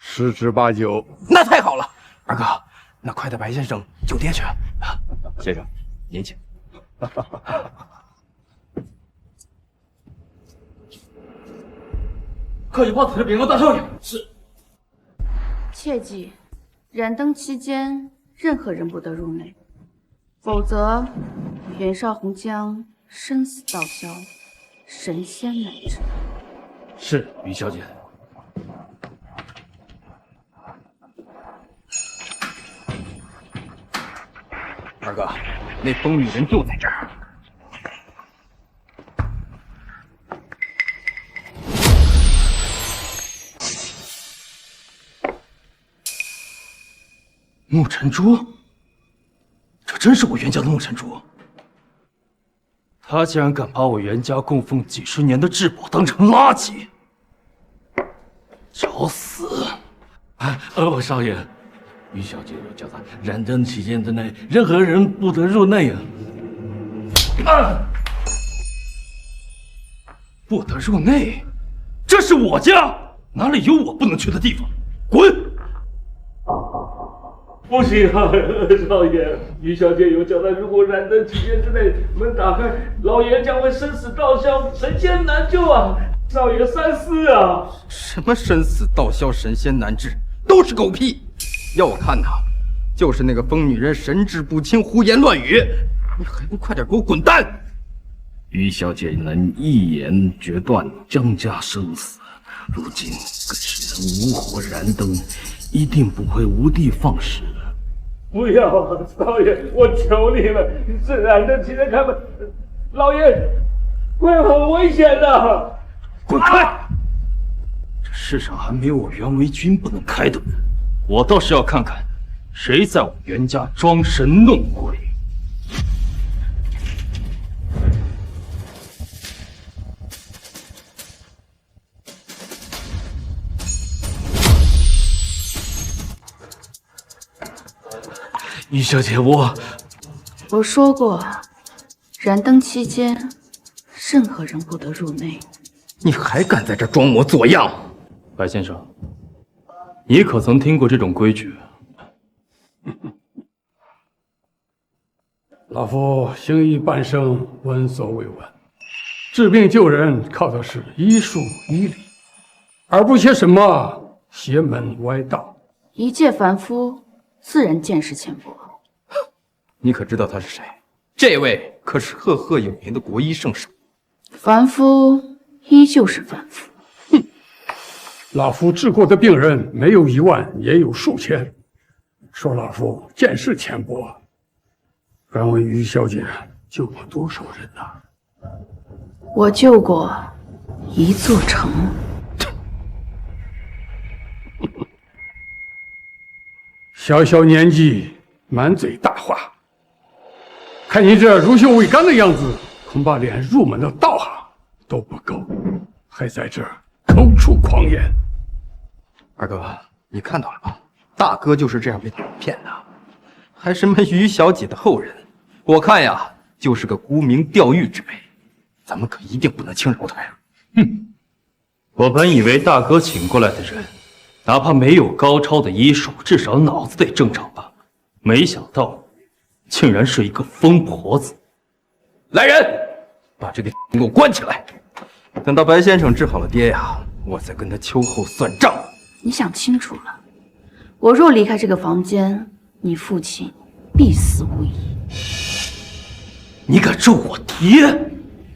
？10之8九。那太好了，二哥，那快带白先生救爹去。先生，您请。快去报此事禀告大少爷。是。切记，燃灯期间任何人不得入内，否则袁绍红将生死道消，神仙难治。是，于小姐。二哥，那疯女人就在这儿。沐尘珠，这真是我袁家的沐尘珠。他竟然敢把我袁家供奉几十年的至宝当成垃圾，找死！少爷，于小姐有叫他燃灯期间之内，任何人不得入内啊！不得入内，这是我家，哪里有我不能去的地方？滚！不行啊，少爷，于小姐有交代，如果燃灯期间之内门打开，老爷将会生死道消，神仙难救啊！少爷三思啊！什么生死道消，神仙难治，都是狗屁！要我看呐，就是那个疯女人神志不清，胡言乱语，你还不快点给我滚蛋！于小姐能一言决断江家生死，如今更是能无火燃灯，一定不会无的放矢。不要啊，少爷，我求你了，是燃灯期间开门，老爷会很危险的。滚开！这世上还没有我袁维军不能开的门，我倒是要看看谁在我袁家装神弄鬼。于小姐，我说过，燃灯期间，任何人不得入内。你还敢在这装模作样？白先生，你可曾听过这种规矩？老夫行医半生，闻所未闻。治病救人靠的是医术医理，而不些什么邪门歪道。一介凡夫，自然见识浅薄。你可知道他是谁？这位可是赫赫有名的国医圣手。凡夫依旧是凡夫。哼，老夫治过的病人没有1万，也有数千。说老夫见识浅薄，敢问于小姐救过多少人呐？我救过一座城。小小年纪，满嘴大话。看你这如袖未干的样子，恐怕连入门的道行都不够，还在这儿口出狂言。二哥，你看到了吧？大哥就是这样被你们骗的，还什么于小姐的后人，我看呀，就是个沽名钓誉之辈，咱们可一定不能轻饶他呀！哼，我本以为大哥请过来的人，哪怕没有高超的医术，至少脑子得正常吧，没想到竟然是一个疯婆子！来人，把这个给我关起来，等到白先生治好了爹呀，我再跟他秋后算账。你想清楚了，我若离开这个房间，你父亲必死无疑。你敢咒我爹？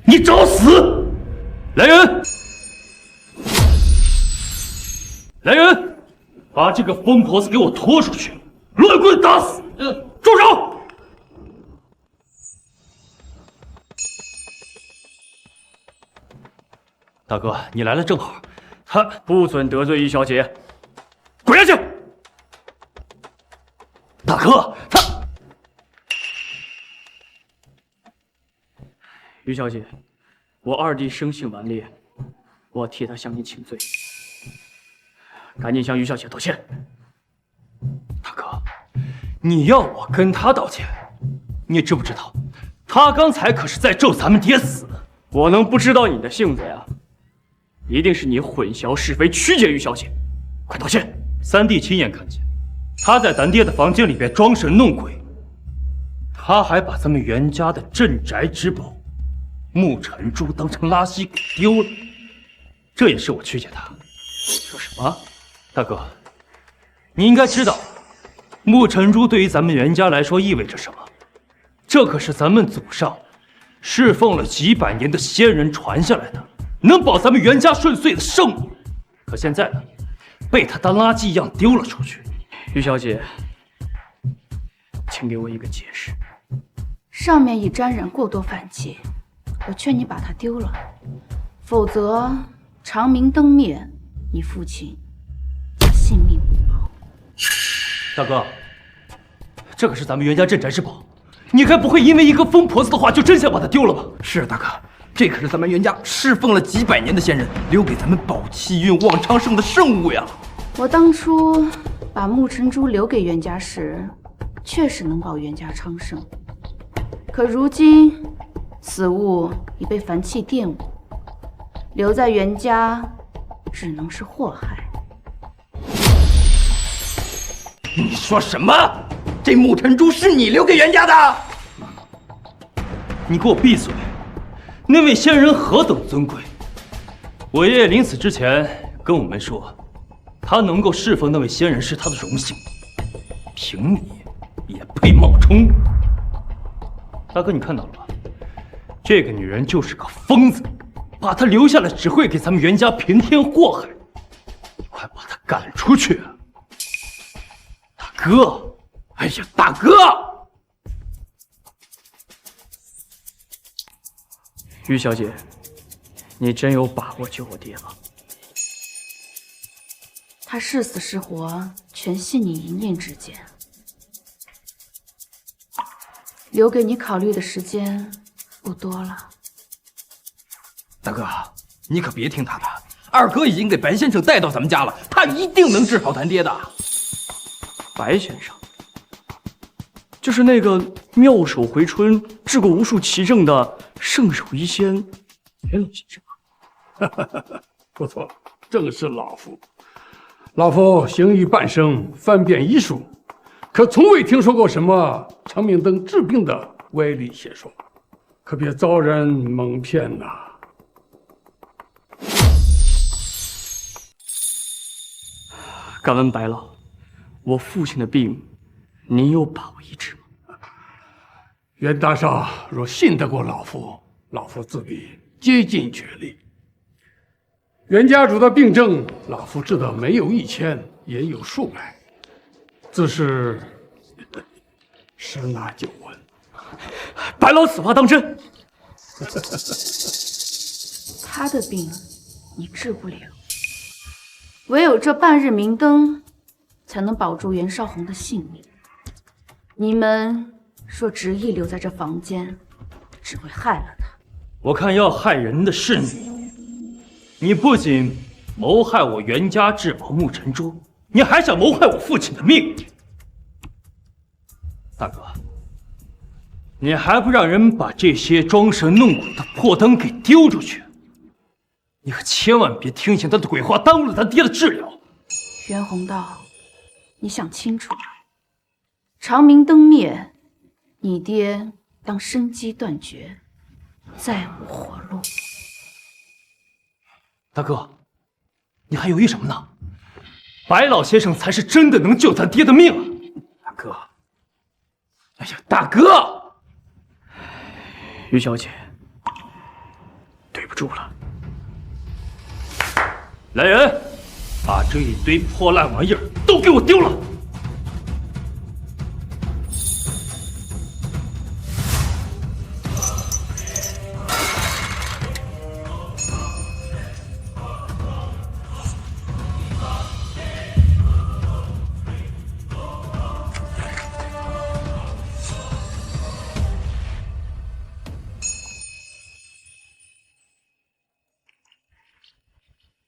你找死！来人！来人，把这个疯婆子给我拖出去，乱棍打死！住手！大哥，你来了正好。他不准得罪于小姐，滚下去！大哥，他于小姐，我二弟生性顽劣，我替他向您请罪，赶紧向于小姐道歉。大哥，你要我跟他道歉？你知不知道，他刚才可是在咒咱们爹死。我能不知道你的性子呀？一定是你混淆是非，曲解于小姐，快道歉！三弟亲眼看见，他在咱爹的房间里边装神弄鬼，他还把咱们袁家的镇宅之宝沐尘珠当成垃圾给丢了，这也是我曲解他，说什么？大哥，你应该知道，沐尘珠对于咱们袁家来说意味着什么。这可是咱们祖上侍奉了几百年的仙人传下来的，能保咱们袁家顺遂的圣物。可现在呢，被他当垃圾一样丢了出去。于小姐，请给我一个解释。上面已沾染过多梵气，我劝你把它丢了，否则长明灯灭，你父亲性命不保。大哥，这可是咱们袁家镇宅之宝，你该不会因为一个疯婆子的话就真想把它丢了吧？是大哥，这可是咱们袁家侍奉了几百年的仙人留给咱们保气运、旺昌盛的圣物呀！我当初把沐尘珠留给袁家时，确实能保袁家昌盛。可如今，此物已被梵气玷污，留在袁家只能是祸害。你说什么？这沐尘珠是你留给袁家的？你给我闭嘴！那位仙人何等尊贵，我爷爷临死之前跟我们说，他能够侍奉那位仙人是他的荣幸。凭你也配冒充？大哥，你看到了吧？这个女人就是个疯子，把她留下来只会给咱们袁家平添祸害。你快把她赶出去！大哥，哎呀，大哥！于小姐，你真有把握救我爹吗？他是死是活，全系你一念之间。留给你考虑的时间不多了。大哥，你可别听他的，二哥已经给白先生带到咱们家了，他一定能治好咱爹的。白先生，就是那个妙手回春、治过无数奇症的圣手医仙袁老先生。不错，正是老夫。老夫行医半生，翻遍医书，可从未听说过什么长明灯治病的歪理邪说，可别遭人蒙骗呐！敢问白老，我父亲的病，您有把握医治吗？袁大少若信得过老夫，老夫自必竭尽全力。袁家主的病症，老夫治得没有1000，也有数百，自是十拿九稳。白老此话当真？他的病你治不了，唯有这半日明灯，才能保住袁绍红的性命。你们若执意留在这房间，只会害了他。我看要害人的是你。你不仅谋害我袁家至宝沐尘珠，你还想谋害我父亲的命。大哥，你还不让人把这些装神弄鬼的破灯给丢出去？你可千万别听信他的鬼话，耽误了咱爹的治疗。袁宏道，你想清楚了，长明灯灭，你爹当生机断绝，再无活路。大哥，你还犹豫什么呢？白老先生才是真的能救咱爹的命啊！大哥，哎呀，大哥！于小姐，对不住了。来人，把这一堆破烂玩意儿都给我丢了！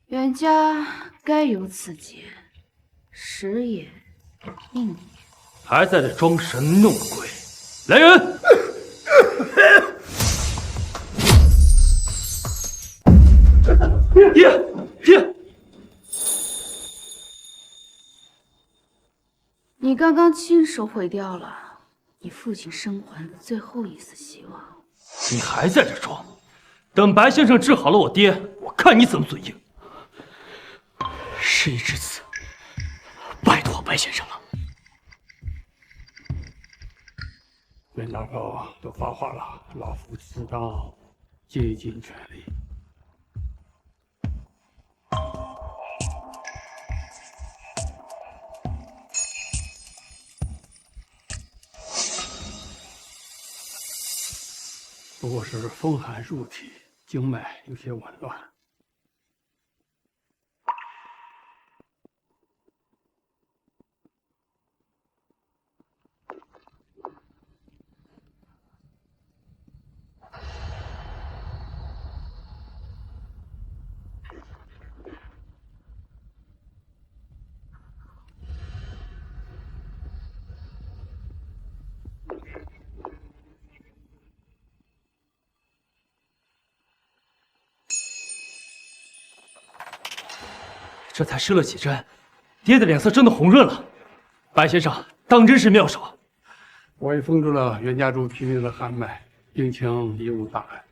袁家该有此劫，时也，命也。还在这装神弄鬼！来人！爹！你刚刚亲手毁掉了你父亲生还的最后一丝希望。你还在这装？等白先生治好了我爹，我看你怎么嘴硬！事已至此，拜托白先生了。袁大哥都发话了，老夫自当竭尽全力。不过是风寒入体，经脉有些紊乱。这才施了几针，爹的脸色真的红润了。白先生当真是妙手。我已封住了袁家主体内的寒脉，病情已无大碍。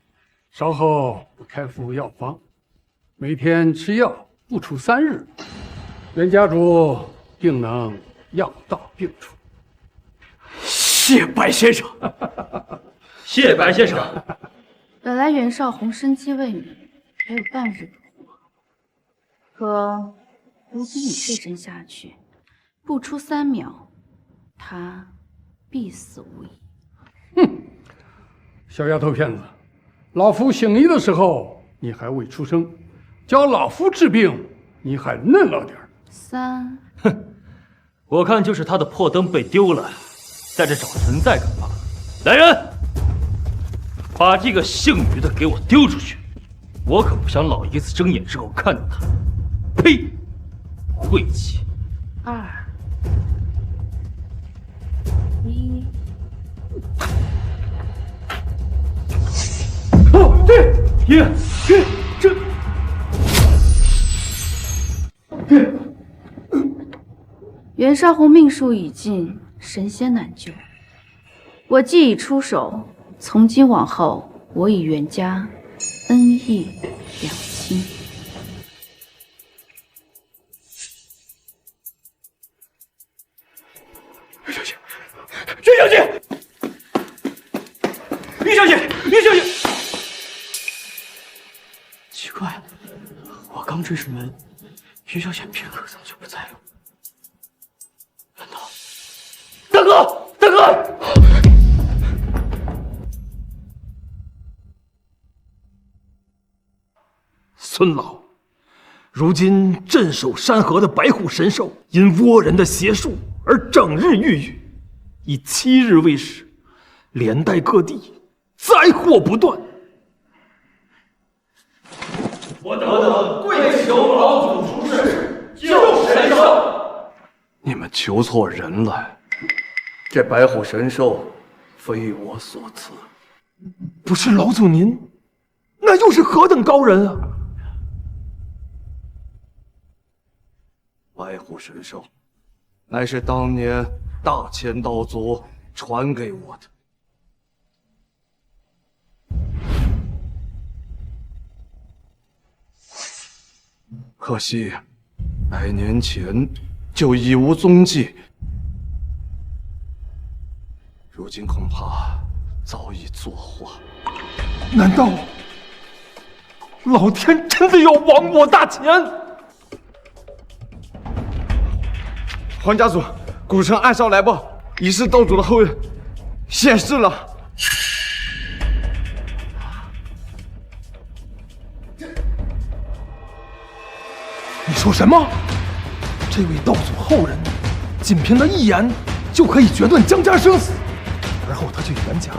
稍后我开副药方，每天吃药不出3日，袁家主定能药到病除。谢白先生，谢白先生。本来袁绍宏生机未泯，还有半日不活，可如今你这针下去，不出3秒，他必死无疑。哼，小丫头片子，老夫醒你的时候你还未出生，教老夫治病你还嫩了点。3，我看就是他的破灯被丢了，在这找存在感罢了。来人，把这个姓于的给我丢出去！我可不想老爷子睁眼之后看到他。呸！晦气！2、1。哦，爹，这。袁绍宏命数已尽，神仙难救。我既已出手，从今往后，我与袁家恩义两清。于小姐，于小姐，于小姐，于小姐！奇怪，我刚追出门，于小姐片刻怎么就不在了？难道？大哥，大哥！孙老，如今镇守山河的白虎神兽，因倭人的邪术而整日郁郁，已7日未始，连带各地灾祸不断。我等跪求老祖出世，救神兽。你们求错人了，这白虎神兽非我所赐。不是老祖您，那又是何等高人啊！白虎神兽，乃是当年大千道祖传给我的。可惜100年前就已无踪迹，如今恐怕早已作化。难道老天真的要亡我大秦？皇家主，古城暗哨来报，已是道主的后人现世了。你说什么？这位道祖后人，仅凭他一言就可以决断江家生死，而后他去袁家，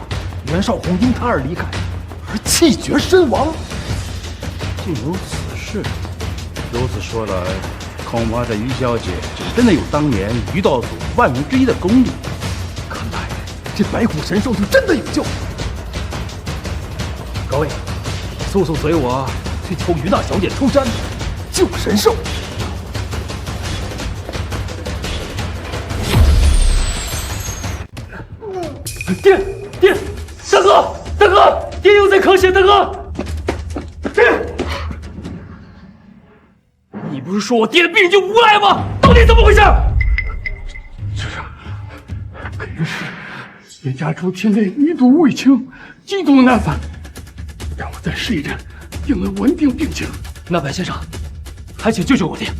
袁绍宏因他而离开，而气绝身亡。竟有此事！如此说来，恐怕这于小姐就真的有当年于道祖万分之一的功力。看来这白虎神兽就真的有救。各位，速速随我去求于大小姐出山救神兽。爹，大哥，爹又在咳血，大哥，爹！你你不是说我爹的病就无赖吗？到底怎么回事？这是，肯定是袁家主体内余毒未清，极度难返，让我再试一针，定能稳定病情。那白先生，还请救救我爹。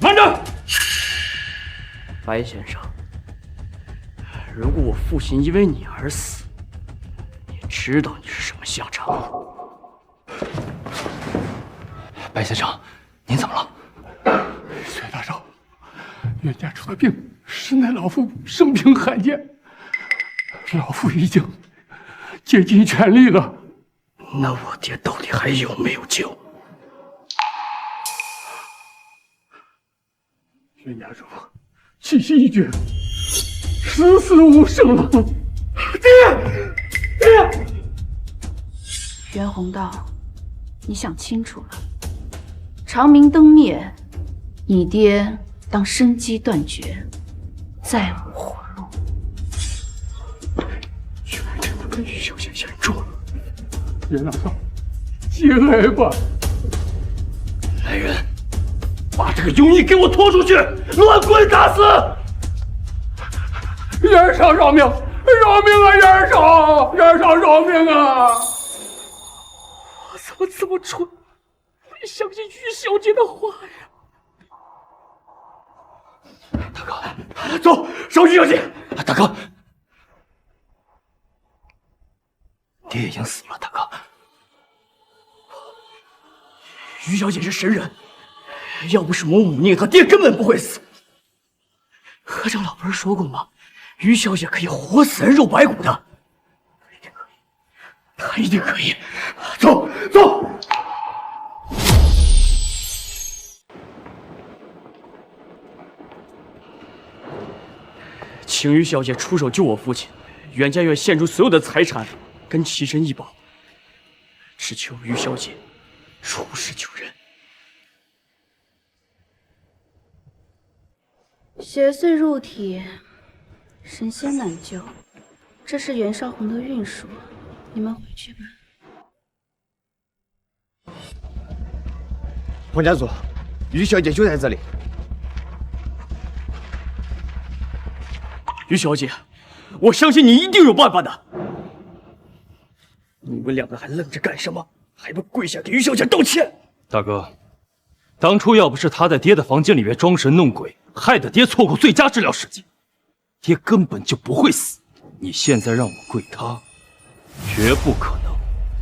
慢着，白先生，如果我父亲因为你而死，你知道你是什么下场？白先生，您怎么了？薛大少，袁家主的病实乃老夫生平罕见，老夫已经竭尽全力了。那我爹到底还有没有救？袁家主气息已绝，死无生了。爹！袁宏道，你想清楚了，长明灯灭，你爹当生机断绝，再无活路。原来这不跟于小姐严重了，袁大少，节哀吧。来人，把这个庸医给我拖出去，乱棍打死！袁少饶命！饶命啊！袁少饶命啊！我怎么这么蠢，会相信于小姐的话呀？大哥，走，烧于小姐。大哥，爹已经死了。大哥，于小姐是神人，要不是我忤逆她，爹根本不会死。和尚老不是说过吗？于小姐可以活死人肉白骨的，她一定可以。走。请于小姐出手救我父亲，袁家愿献出所有的财产跟奇珍异宝，只求于小姐出世救人。邪祟入体，神仙难救，这是袁绍宏的运数，你们回去吧。洪家主，于小姐就在这里。于小姐，我相信你一定有办法的。你们两个还愣着干什么？还不跪下给于小姐道歉！大哥，当初要不是他在爹的房间里面装神弄鬼，害得爹错过最佳治疗时机，爹根本就不会死。你现在让我跪他，绝不可能。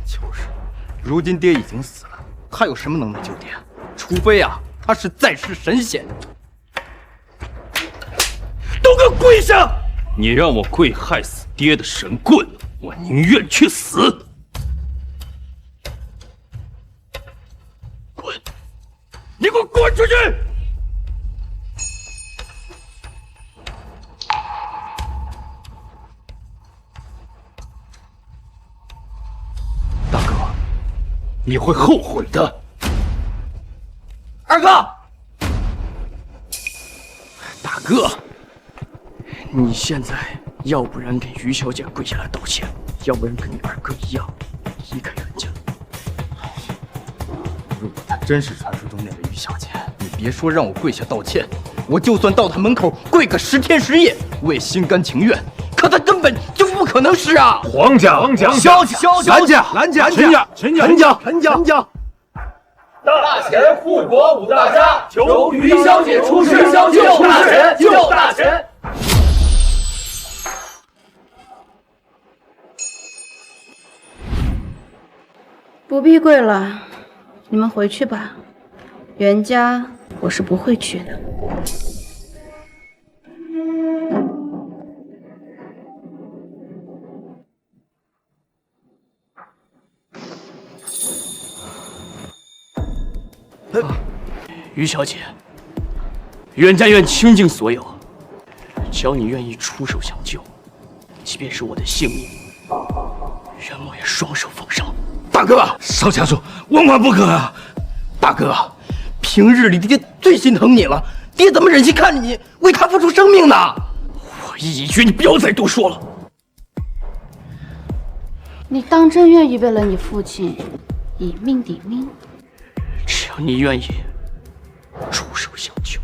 就是，如今爹已经死了，他有什么能耐救爹？除非他是在世神仙。都给我跪下！你让我跪害死爹的神棍，我宁愿去死。滚！你给我滚出去！大哥，你会后悔的。二哥，大哥。你现在要不然给于小姐跪下来道歉，要不然跟你二哥一样离开袁家。如果她真是传说中那个于小姐，你别说让我跪下道歉，我就算到她门口跪个10天10夜，我也心甘情愿。可她根本就不可能是啊！黄家、萧家、蓝家、陈家。大钱护国五大家，求于小姐出世救大钱！不必跪了，你们回去吧。袁家我是不会去的。于小姐，袁家愿倾尽所有，只要你愿意出手相救，即便是我的性命，袁某也双手奉上。大哥，少家主，万万不可啊！大哥，平日里爹最心疼你了，爹怎么忍心看着你为他付出生命呢？我意已决，你不要再多说了。你当真愿意为了你父亲以命抵命？只要你愿意出手相救。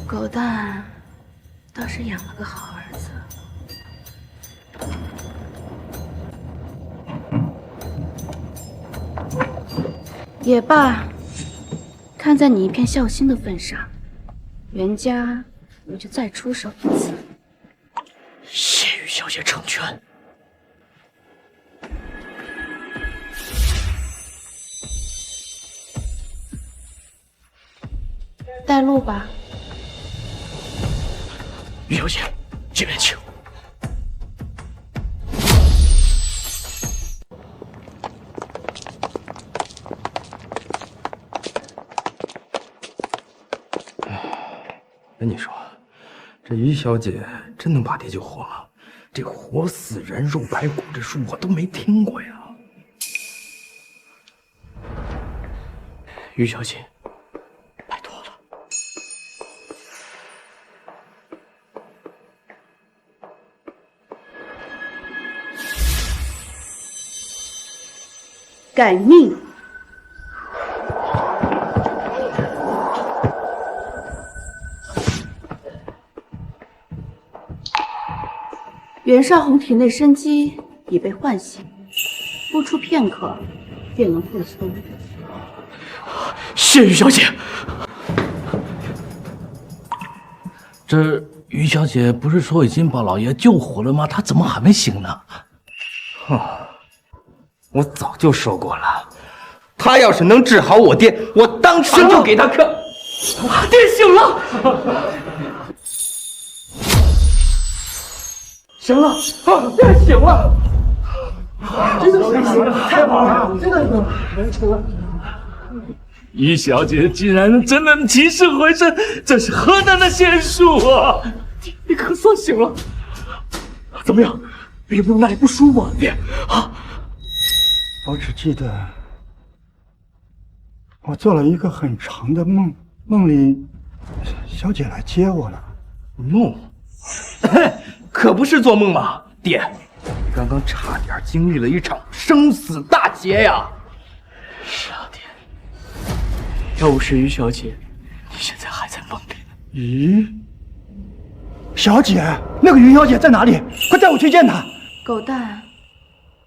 狗蛋倒是养了个好儿子。也罢，看在你一片孝心的份上，袁家我就再出手一次。谢玉小姐成全。带路吧。玉小姐，这边请。跟你说，这于小姐真能把爹救活吗？这活死人肉白骨这术我都没听过呀。于小姐，拜托了。改命。袁绍红体内生机已被唤醒，不出片刻便能复苏。谢玉小姐，这于小姐不是说已经把老爷救活了吗？她怎么还没醒呢？我早就说过了，他要是能治好我爹，我当场就给他磕。爹醒了。醒了，爹醒了，真的醒了，太好了，真的醒了。于小姐竟然真能起死回生，这是何等的仙术啊！你可算醒了，怎么样？有没有哪里不舒服啊，爹？啊？我只记得我做了一个很长的梦，梦里小姐来接我了。梦？可不是做梦吗？爹，你刚刚差点经历了一场生死大劫呀！是啊，爹。要不是于小姐，你现在还在梦里呢。于小姐，那个于小姐在哪里？快带我去见她！狗蛋，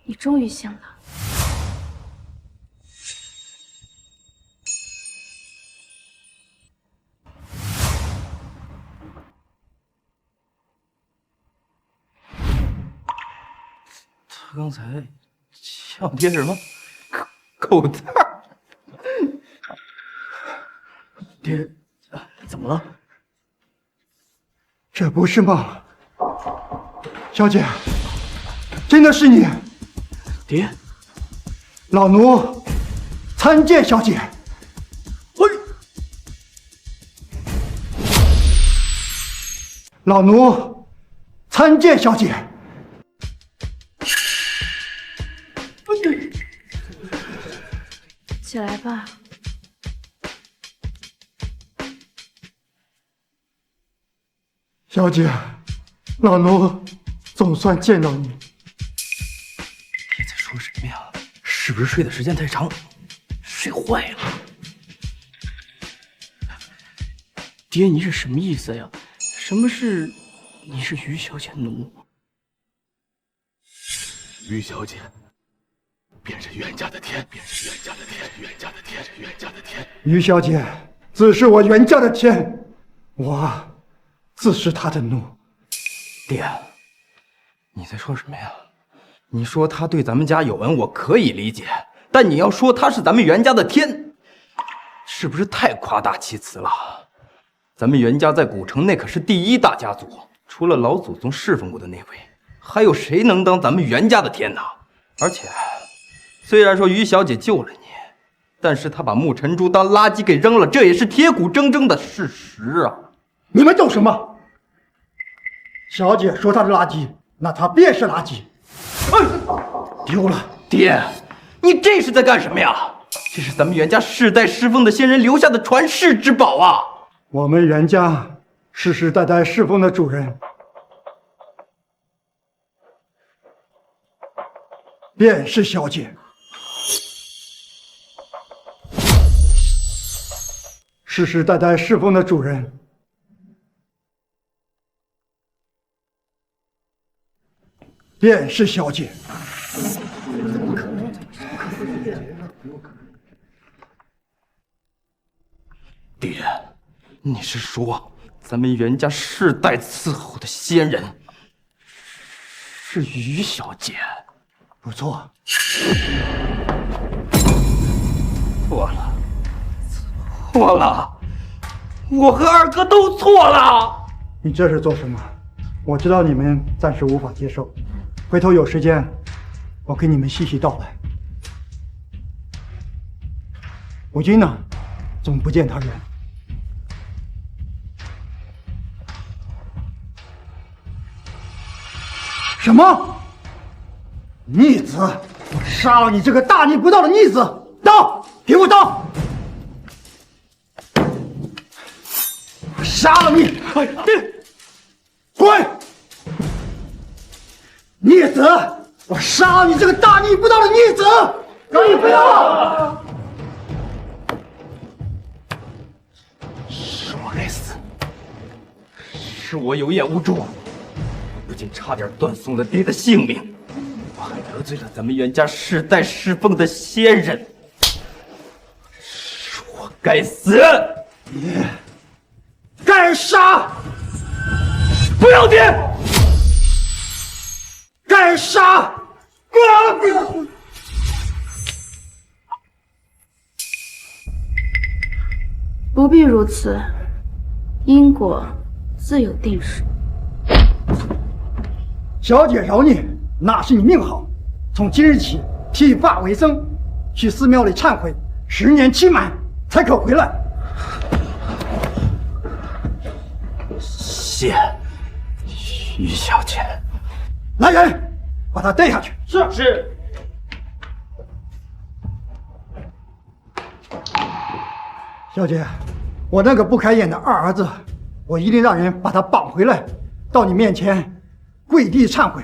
你终于醒了。他刚才叫爹什么？狗蛋儿！爹，怎么了？这不是梦，小姐，真的是你。爹，老奴参见小姐。老奴参见小姐。起来吧。小姐，老奴总算见到你。你在说什么呀？是不是睡的时间太长，睡坏了？爹，你是什么意思呀？什么是你是于小姐奴？于小姐便是袁家的天，便是袁家的天，袁家的天，袁家的天。于小姐自是我袁家的天，我自是她的奴。爹，你在说什么呀？你说他对咱们家有恩，我可以理解，但你要说他是咱们袁家的天，是不是太夸大其词了？咱们袁家在古城内可是第一大家族，除了老祖宗侍奉过的那位，还有谁能当咱们袁家的天呢？而且，虽然说于小姐救了你，但是她把沐尘珠当垃圾给扔了，这也是铁骨铮铮的事实啊！你们懂什么？小姐说她是垃圾，那她便是垃圾。丢了！爹，你这是在干什么呀？这是咱们袁家世代侍奉的先人留下的传世之宝啊！我们袁家世世代代侍奉的主人，便是小姐。世世代代侍奉的主人，便是小姐。敌人，你是说咱们袁家世代伺候的仙人是于小姐？不错。错了，错了，我和二哥都错了。你这是做什么？我知道你们暂时无法接受，回头有时间，我给你们细细道来。吴军呢？怎么不见他人？什么？逆子！我杀了你这个大逆不道的逆子！刀，给我刀！我杀了你！滚！逆子！我杀了你这个大逆不道的逆子！你不要！是我该死，是我有眼无珠，不仅差点断送了爹的性命，我还得罪了咱们袁家世代侍奉的仙人，是我该死！你该杀！不要爹！该杀！不必如此，因果自有定数。小姐饶你，那是你命好。从今日起，剃发为僧，去寺庙里忏悔，10年期满才可回来。谢于小姐。来人，把她带下去。是。小姐，我那个不开眼的二儿子，我一定让人把他绑回来，到你面前跪地忏悔。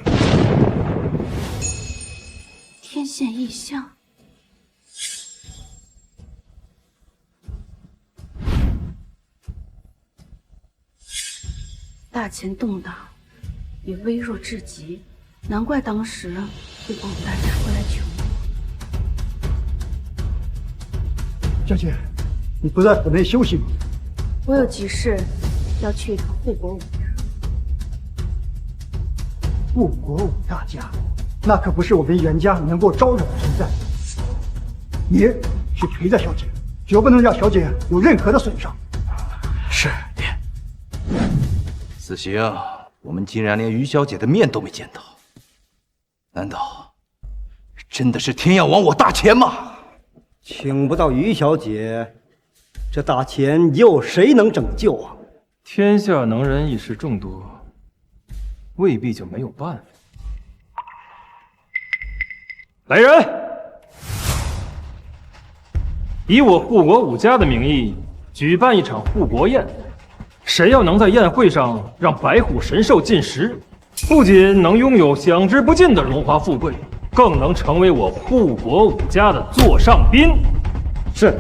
天现异象，大钱动荡，也微弱至极，难怪当时护国武大家会来求我。小姐，你不在府内休息吗？我有急事要去一趟护国武家。护国武大家，那可不是我们袁家能够招惹的存在。你去陪着小姐，绝不能让小姐有任何的损伤。是爹。此行我们竟然连于小姐的面都没见到，难道真的是天要亡我大钱吗？请不到于小姐，这大钱又谁能拯救啊？天下能人异士众多，未必就没有办法。来人，以我护国武家的名义举办一场护国宴，谁要能在宴会上让白虎神兽进食，不仅能拥有享之不尽的荣华富贵，更能成为我护国武家的座上宾。是。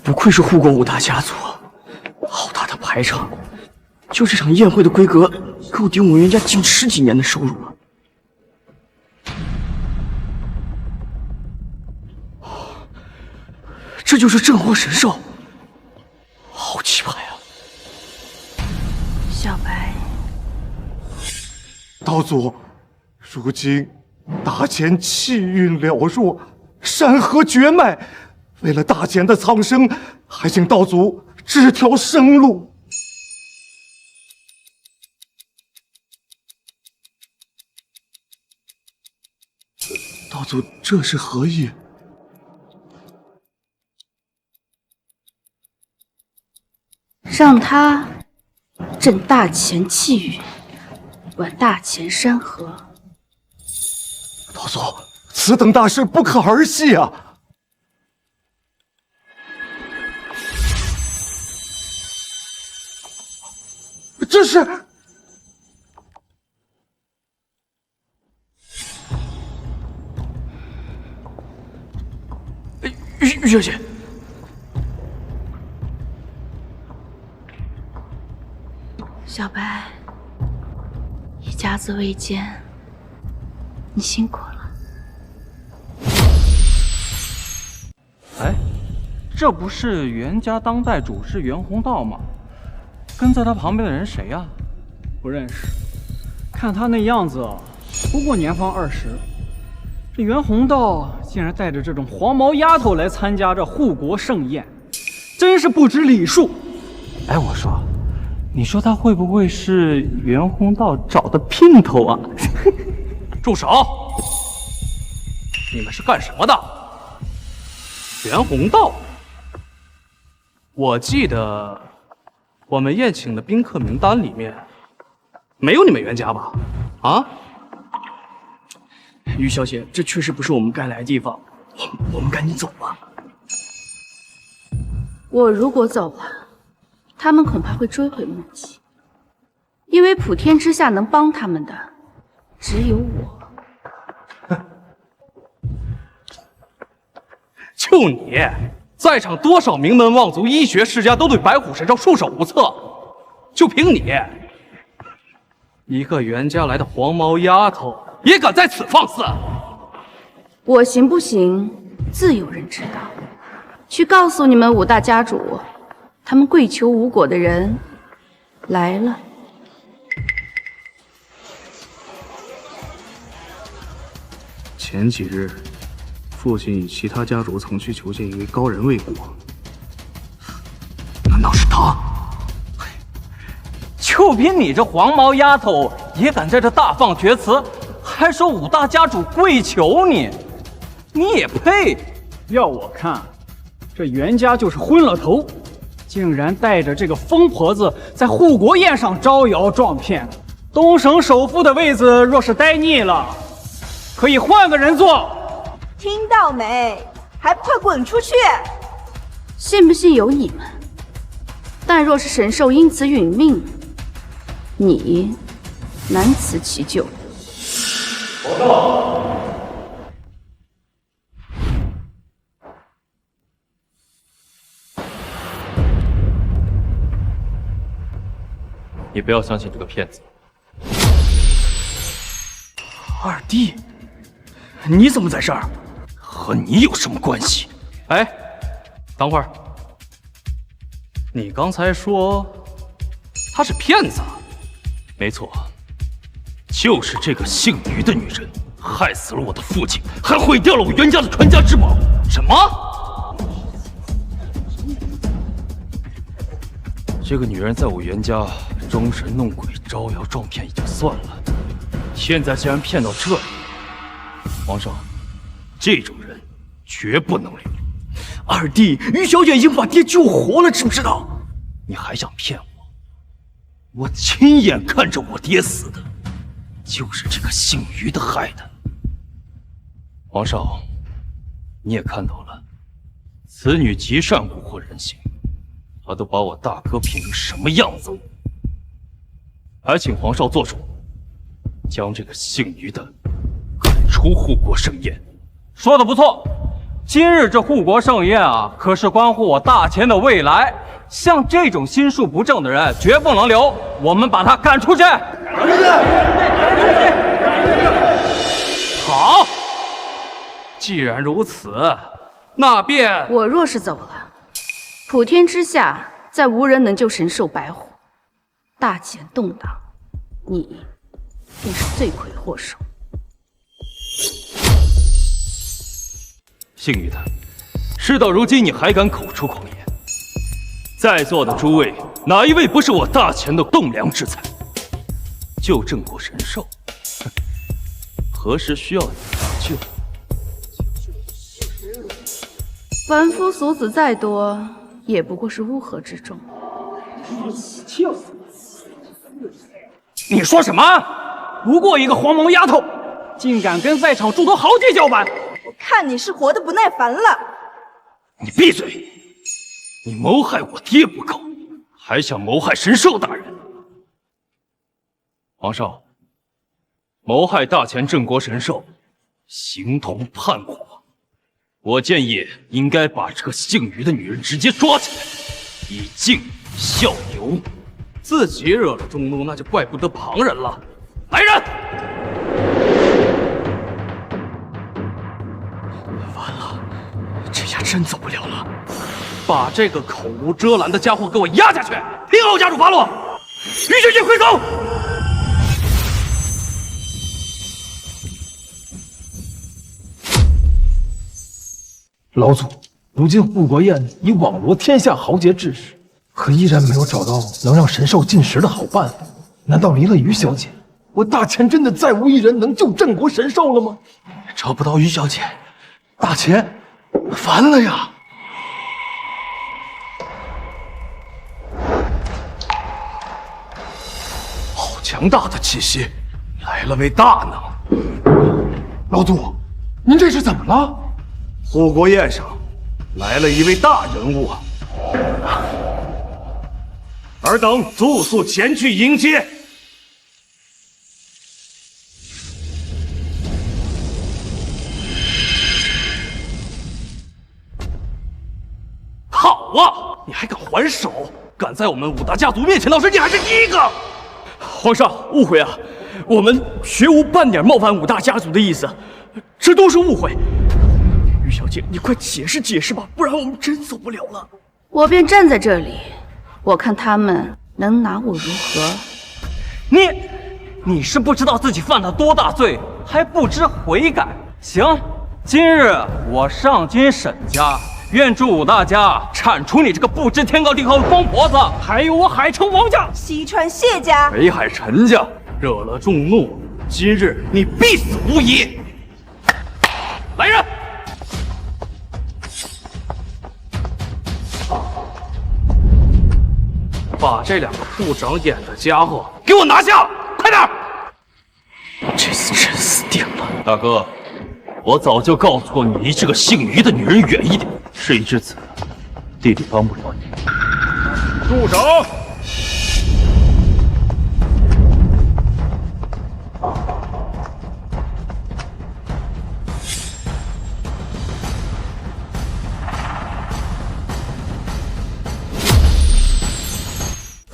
不愧是护国武大家族，好大的排场！就这场宴会的规格，够顶我袁家近10几年的收入了。这就是镇火神兽，好气派啊！小白，道祖，如今大钱气运了弱，山河绝脉，为了大钱的苍生，还请道祖指条生路。道祖这是何意？让他镇大钱气运，管大钱山河。道祖，此等大事不可儿戏啊！是。玉小姐，小白，一家子未见，你辛苦了。哎，这不是袁家当代主事袁宏道吗？跟在他旁边的人谁呀？不认识。看他那样子，不过年方20。这袁宏道竟然带着这种黄毛丫头来参加这护国盛宴，真是不知礼数。哎，我说，你说他会不会是袁宏道找的姘头啊？住手！你们是干什么的？袁宏道，我记得我们宴请的宾客名单里面没有你们袁家吧？啊？于小姐，这确实不是我们该来的地方，我们赶紧走吧。我如果走了，他们恐怕会追悔莫及，因为普天之下能帮他们的只有我。就你，在场多少名门望族、医学世家都对白虎神兽束手无策，就凭你一个袁家来的黄毛丫头，也敢在此放肆？我行不行，自有人知道。去告诉你们5大家主，他们跪求无果的人来了。前几日，父亲与其他家主曾去求见一位高人未果。难道是他？就凭你这黄毛丫头，也敢在这大放厥词，还说5大家主跪求你，你也配？要我看，这袁家就是昏了头，竟然带着这个疯婆子在护国宴上招摇撞骗。东省首富的位子若是待腻了，可以换个人坐。听到没？还不快滚出去！信不信由你们。但若是神兽因此殒命，你难辞其咎。报告。你不要相信这个骗子。二弟，你怎么在这儿？和你有什么关系？哎，等会儿，你刚才说他是骗子？没错，就是这个姓于的女人，害死了我的父亲，还毁掉了我袁家的传家之宝。什么？这个女人在我袁家装神弄鬼、招摇撞骗也就算了，现在竟然骗到这里。皇上，这种人绝不能留。二弟，于小姐已经把爹救活了，知不知道？你还想骗我？我亲眼看着我爹死的，就是这个姓于的害的。皇上，你也看到了，此女极善蛊惑人心，她都把我大哥骗成什么样子了？还请皇上做主，将这个姓于的赶出护国盛宴。说的不错，今日这护国盛宴啊，可是关乎我大钱的未来。像这种心术不正的人，绝不能留，我们把他赶出去。好，既然如此，那便……我若是走了，普天之下再无人能救神兽白虎，大钱动荡，你便是罪魁祸首。姓于的，事到如今你还敢口出狂言？在座的诸位，哪一位不是我大钱的栋梁之才？救镇国神兽，何时需要你来救？凡夫俗子再多，也不过是乌合之众。你说什么？不过一个黄毛丫头，竟敢跟在场诸多豪杰叫板！我看你是活得不耐烦了。你闭嘴！你谋害我爹不够，还想谋害神兽大人？皇上，谋害大前镇国神兽，形同叛国。我建议应该把这个姓于的女人直接抓起来，以儆效尤。自己惹了众怒，那就怪不得旁人了。来人！完了，这下真走不了了。把这个口无遮拦的家伙给我压下去！听候家主发落。于小姐，快走！老祖，如今护国宴已网罗天下豪杰志士，可依然没有找到能让神兽进食的好办法。难道离了于小姐，我大钱真的再无一人能救镇国神兽了吗？找不到于小姐，大钱完了呀！好强大的气息，来了位大能。老祖，您这是怎么了？护国宴上来了一位大人物，尔等速速前去迎接。好啊，你还敢还手？敢在我们五大家族面前闹事，你还是第一个！皇上，误会啊，我们绝无半点冒犯五大家族的意思，这都是误会。于小姐，你快解释解释吧，不然我们真走不了了。我便站在这里，我看他们能拿我如何？你是不知道自己犯了多大罪，还不知悔改。行，今日我上京沈家，愿助五大家铲除你这个不知天高地厚的疯婆子，还有我海城王家、西川谢家、北海陈家，惹了众怒，今日你必死无疑。来人！把这两个不长眼的家伙给我拿下！快点！这次真死定了！大哥，我早就告诉过你，离这个姓于的女人远一点。事已至此，弟弟帮不了你。住手！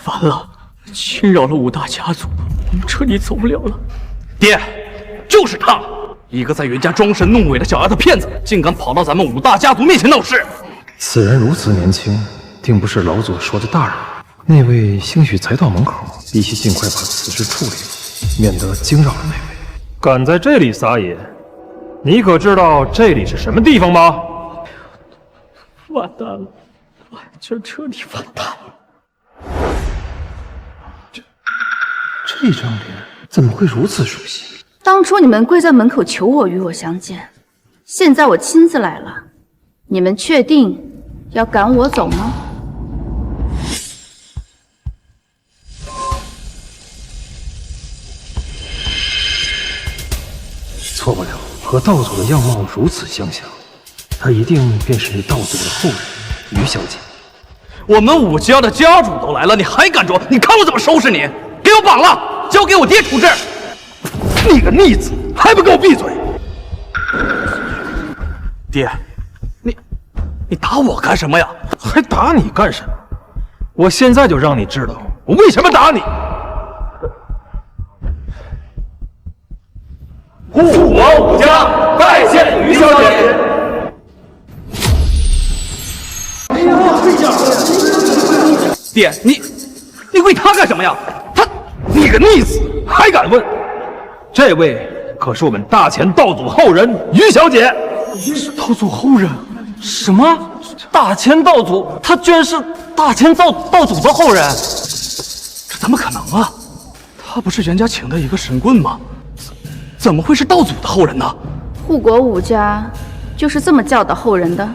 完了，侵扰了五大家族，我们彻底走不了了。爹，就是他，一个在袁家装神弄鬼的小丫头片子，竟敢跑到咱们五大家族面前闹事。此人如此年轻，定不是老祖说的大人。那位兴许才到门口，必须尽快把此事处理，免得惊扰了那位。敢在这里撒野，你可知道这里是什么地方吗？完蛋了，这彻底完蛋了。这张脸怎么会如此熟悉？当初你们跪在门口求我与我相见，现在我亲自来了，你们确定要赶我走吗？错不了，和道祖的样貌如此相像，他一定便是你道祖的后人于小姐。我们武家的家主都来了，你还敢装？你看我怎么收拾你！给我绑了，交给我爹处置！你个逆子，还不给我闭嘴！爹，你打我干什么呀？还打你干什么？我现在就让你知道我为什么打你！护国武家拜见于小姐。爹，你为他干什么呀？你个逆子，还敢问？这位可是我们大前道祖后人于小姐。道祖后人？什么？大前道祖？他居然是大前道祖的后人？这怎么可能啊？他不是袁家请的一个神棍吗？怎么会是道祖的后人呢？护国武家就是这么教导后人的。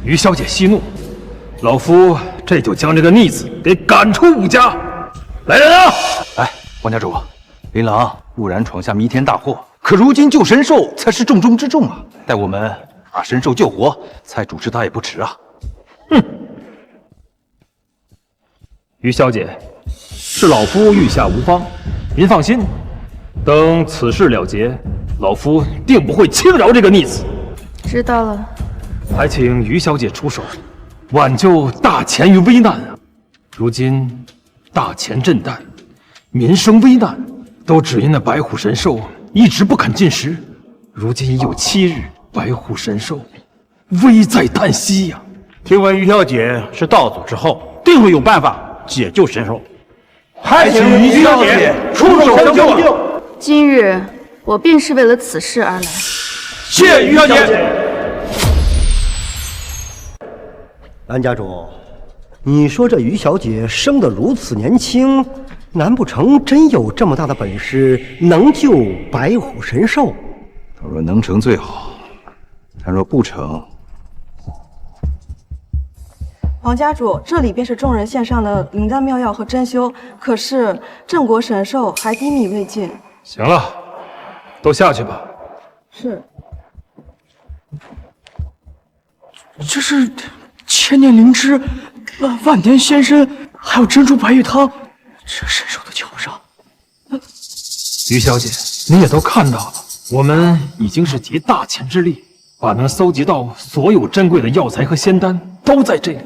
于小姐息怒，老夫这就将这个逆子给赶出武家。来人啊！哎，王家主，琳琅固然闯下弥天大祸，可如今救神兽才是重中之重啊！待我们把神兽救活，再主持他也不迟啊。于小姐，是老夫御下无方，您放心，等此事了结，老夫定不会轻饶这个逆子。知道了。还请于小姐出手，挽救大钱于危难啊！如今大钱震旦，民生危难，都只因那白虎神兽一直不肯进食。如今已有7日，白虎神兽危在旦夕呀！听闻于小姐是道祖之后，定会有办法解救神兽。还请于小姐出手相救。今日我便是为了此事而来。谢于小姐。蓝家主，你说这于小姐生得如此年轻，难不成真有这么大的本事，能救白虎神兽？他若能成最好，但若不成，王家主，这里便是众人献上的灵丹妙药和珍馐，可是镇国神兽还低迷未尽。行了，都下去吧。是。这是千年灵芝、万年仙参，还有珍珠白玉汤，这神兽都救不上。于小姐，你也都看到了，我们已经是集大钱之力，把能搜集到所有珍贵的药材和仙丹都在这里。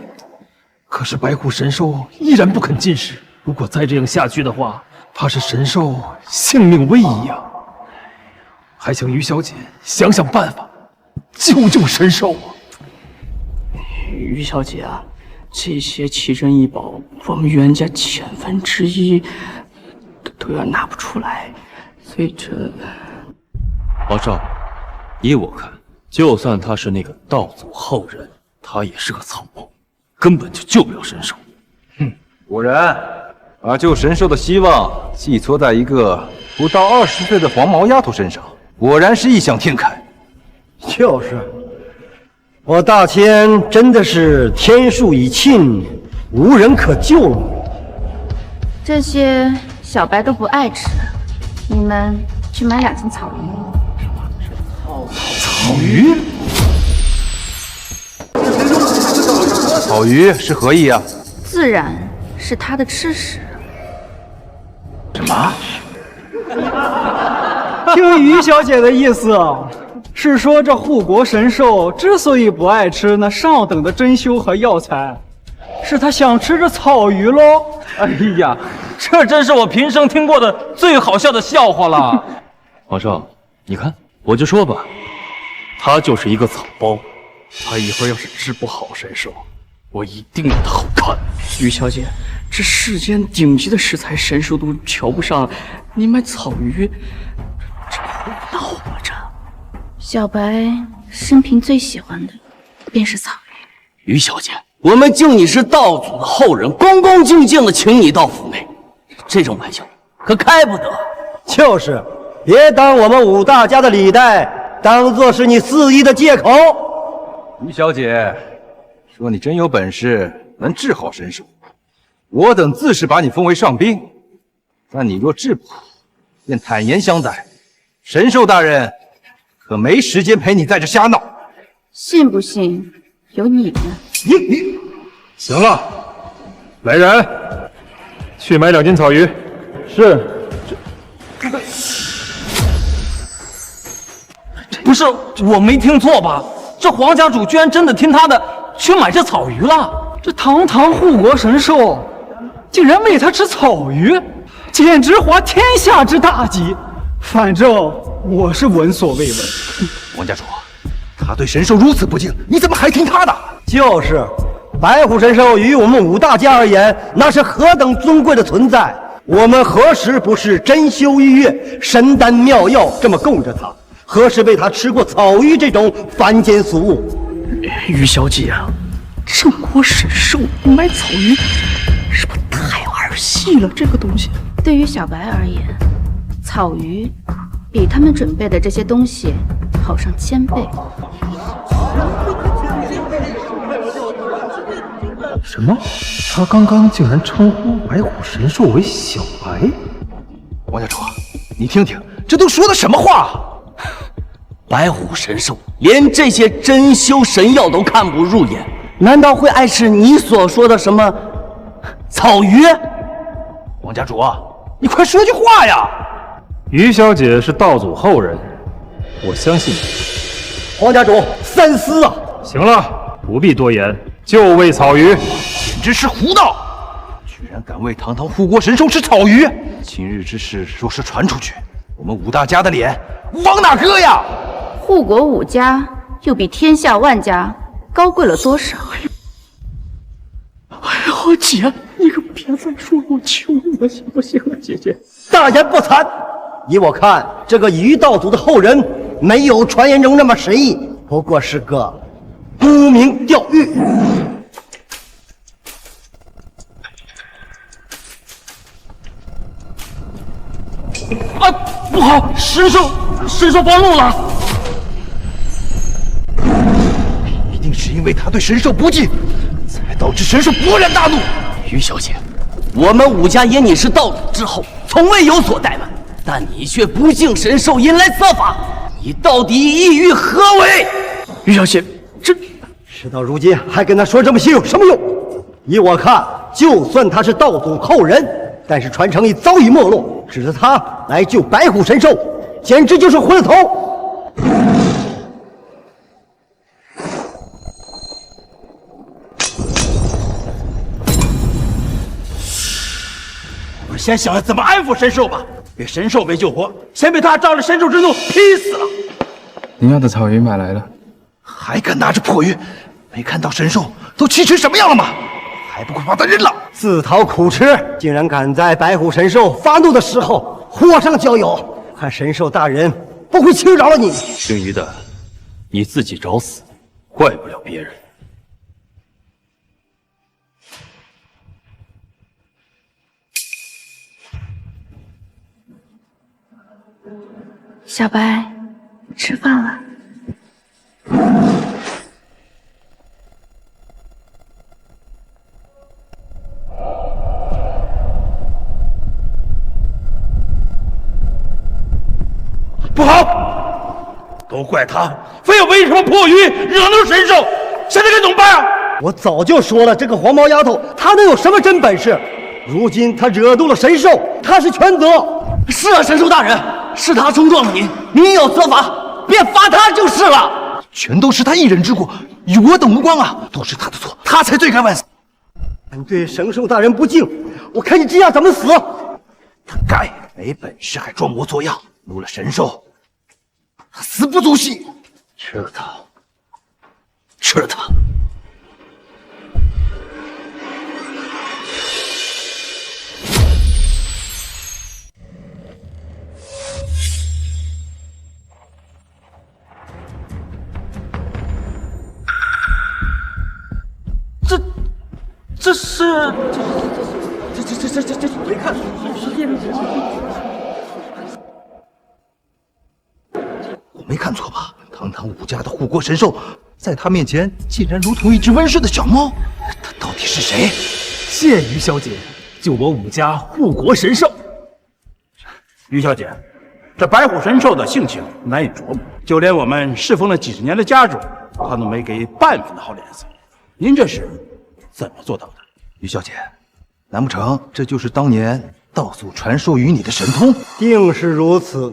可是白虎神兽依然不肯进食，如果再这样下去的话，怕是神兽性命危矣呀！还请于小姐想想办法，救救神兽啊！于小姐啊，这些奇珍异宝，我们袁家1/1000都要拿不出来，所以这……王少，依我看，就算他是那个道祖后人，他也是个草包，根本就救不了神兽。果然把救神兽的希望寄托在一个不到20岁的黄毛丫头身上，果然是异想天开。就是，我大千真的是天数已尽，无人可救了。这些小白都不爱吃，你们去买2斤草鱼。草鱼？草鱼是何意啊？自然是他的吃食。什么？听于小姐的意思，是说这护国神兽之所以不爱吃那上等的珍馐和药材，是他想吃这草鱼喽。哎呀，这真是我平生听过的最好笑的笑话了。王少，你看，我就说吧，他就是一个草包。他以后要是治不好神兽，我一定让他好看。于小姐，这世间顶级的食材神兽都瞧不上，你买草鱼，这胡闹吗？这小白生平最喜欢的便是草鱼。于小姐，我们敬你是道祖的后人，恭恭敬敬的请你到府内，这种玩笑可开不得。就是，别当我们武大家的礼待当做是你肆意的借口。于小姐，说你真有本事能治好神兽，我等自是把你封为上宾。但你若治不好，便坦言相待。神兽大人可没时间陪你在这瞎闹。信不信由你们。你行了，来人，去买2斤草鱼。是。不是，我没听错吧？这黄家主居然真的听他的去买这草鱼了？这堂堂护国神兽，竟然喂他吃草鱼，简直滑天下之大稽。反正我是闻所未闻。王家主，他对神兽如此不敬，你怎么还听他的？就是，白虎神兽于我们武大家而言，那是何等尊贵的存在。我们何时不是珍馐玉液、神丹妙药这么供着他？何时为他吃过草鱼这种凡间俗物？于小姐啊，镇国神兽买草鱼，是不是太儿戏了？这个东西对于小白而言，草鱼比他们准备的这些东西好上1000倍。什么？他刚刚竟然称呼白虎神兽为小白？王家主，你听听，这都说的什么话？白虎神兽连这些珍馐神药都看不入眼，难道会爱吃你所说的什么草鱼？王家主，你快说句话呀！于小姐是道祖后人，我相信你。黄家主，三思啊！行了，不必多言，就为草鱼，简直是胡闹！居然敢为堂堂护国神兽吃草鱼！今日之事若是传出去，我们武大家的脸往哪搁呀？护国武家又比天下万家高贵了多少？哎呀，姐，你可别再说了，我求你了，行不行啊，姐姐？大言不惭！依我看，这个于道祖的后人没有传言中那么神异，不过是个沽名钓誉。啊，不好，神兽暴露了！一定是因为他对神兽不敬，才导致神兽勃然大怒。于小姐，我们武家因你是道祖之后，从未有所怠慢，但你却不敬神兽，引来责罚，你到底意欲何为？于小姐，这事到如今还跟他说这么些有什么用？依我看，就算他是道祖后人，但是传承已早已没落，指着他来救白虎神兽，简直就是昏了头。我们先想想怎么安抚神兽吧。别神兽没救活，先被他仗着神兽之怒劈死了。您要的草鱼买来了，还敢拿着破鱼？没看到神兽都气成什么样了吗？还不快把它扔了！自讨苦吃，竟然敢在白虎神兽发怒的时候火上浇油，看神兽大人不会轻饶了你。姓于的，你自己找死，怪不了别人。小白，吃饭了。不好！都怪他，非要为什么破鱼惹怒神兽，现在该怎么办啊？我早就说了，这个黄毛丫头，她能有什么真本事？如今她惹怒了神兽，她是全责。是啊，神兽大人，是他冲撞了您，您要责罚，便罚他就是了。全都是他一人之过，与我等无关啊！都是他的错，他才罪该万死。你对神兽大人不敬，我看你这样怎么死！他该没本事还装模作样，怒了神兽，他死不足惜。吃了他，吃了他！这是这没看错，我没看错吧？堂堂武家的护国神兽，在他面前竟然如同一只温顺的小猫，他到底是谁？谢于小姐救我武家护国神兽。于小姐，这白虎神兽的性情难以琢磨，就连我们侍奉了几十年的家主，他都没给半分的好脸色。您这是怎么做到的？于小姐，难不成这就是当年道祖传授于你的神通？定是如此，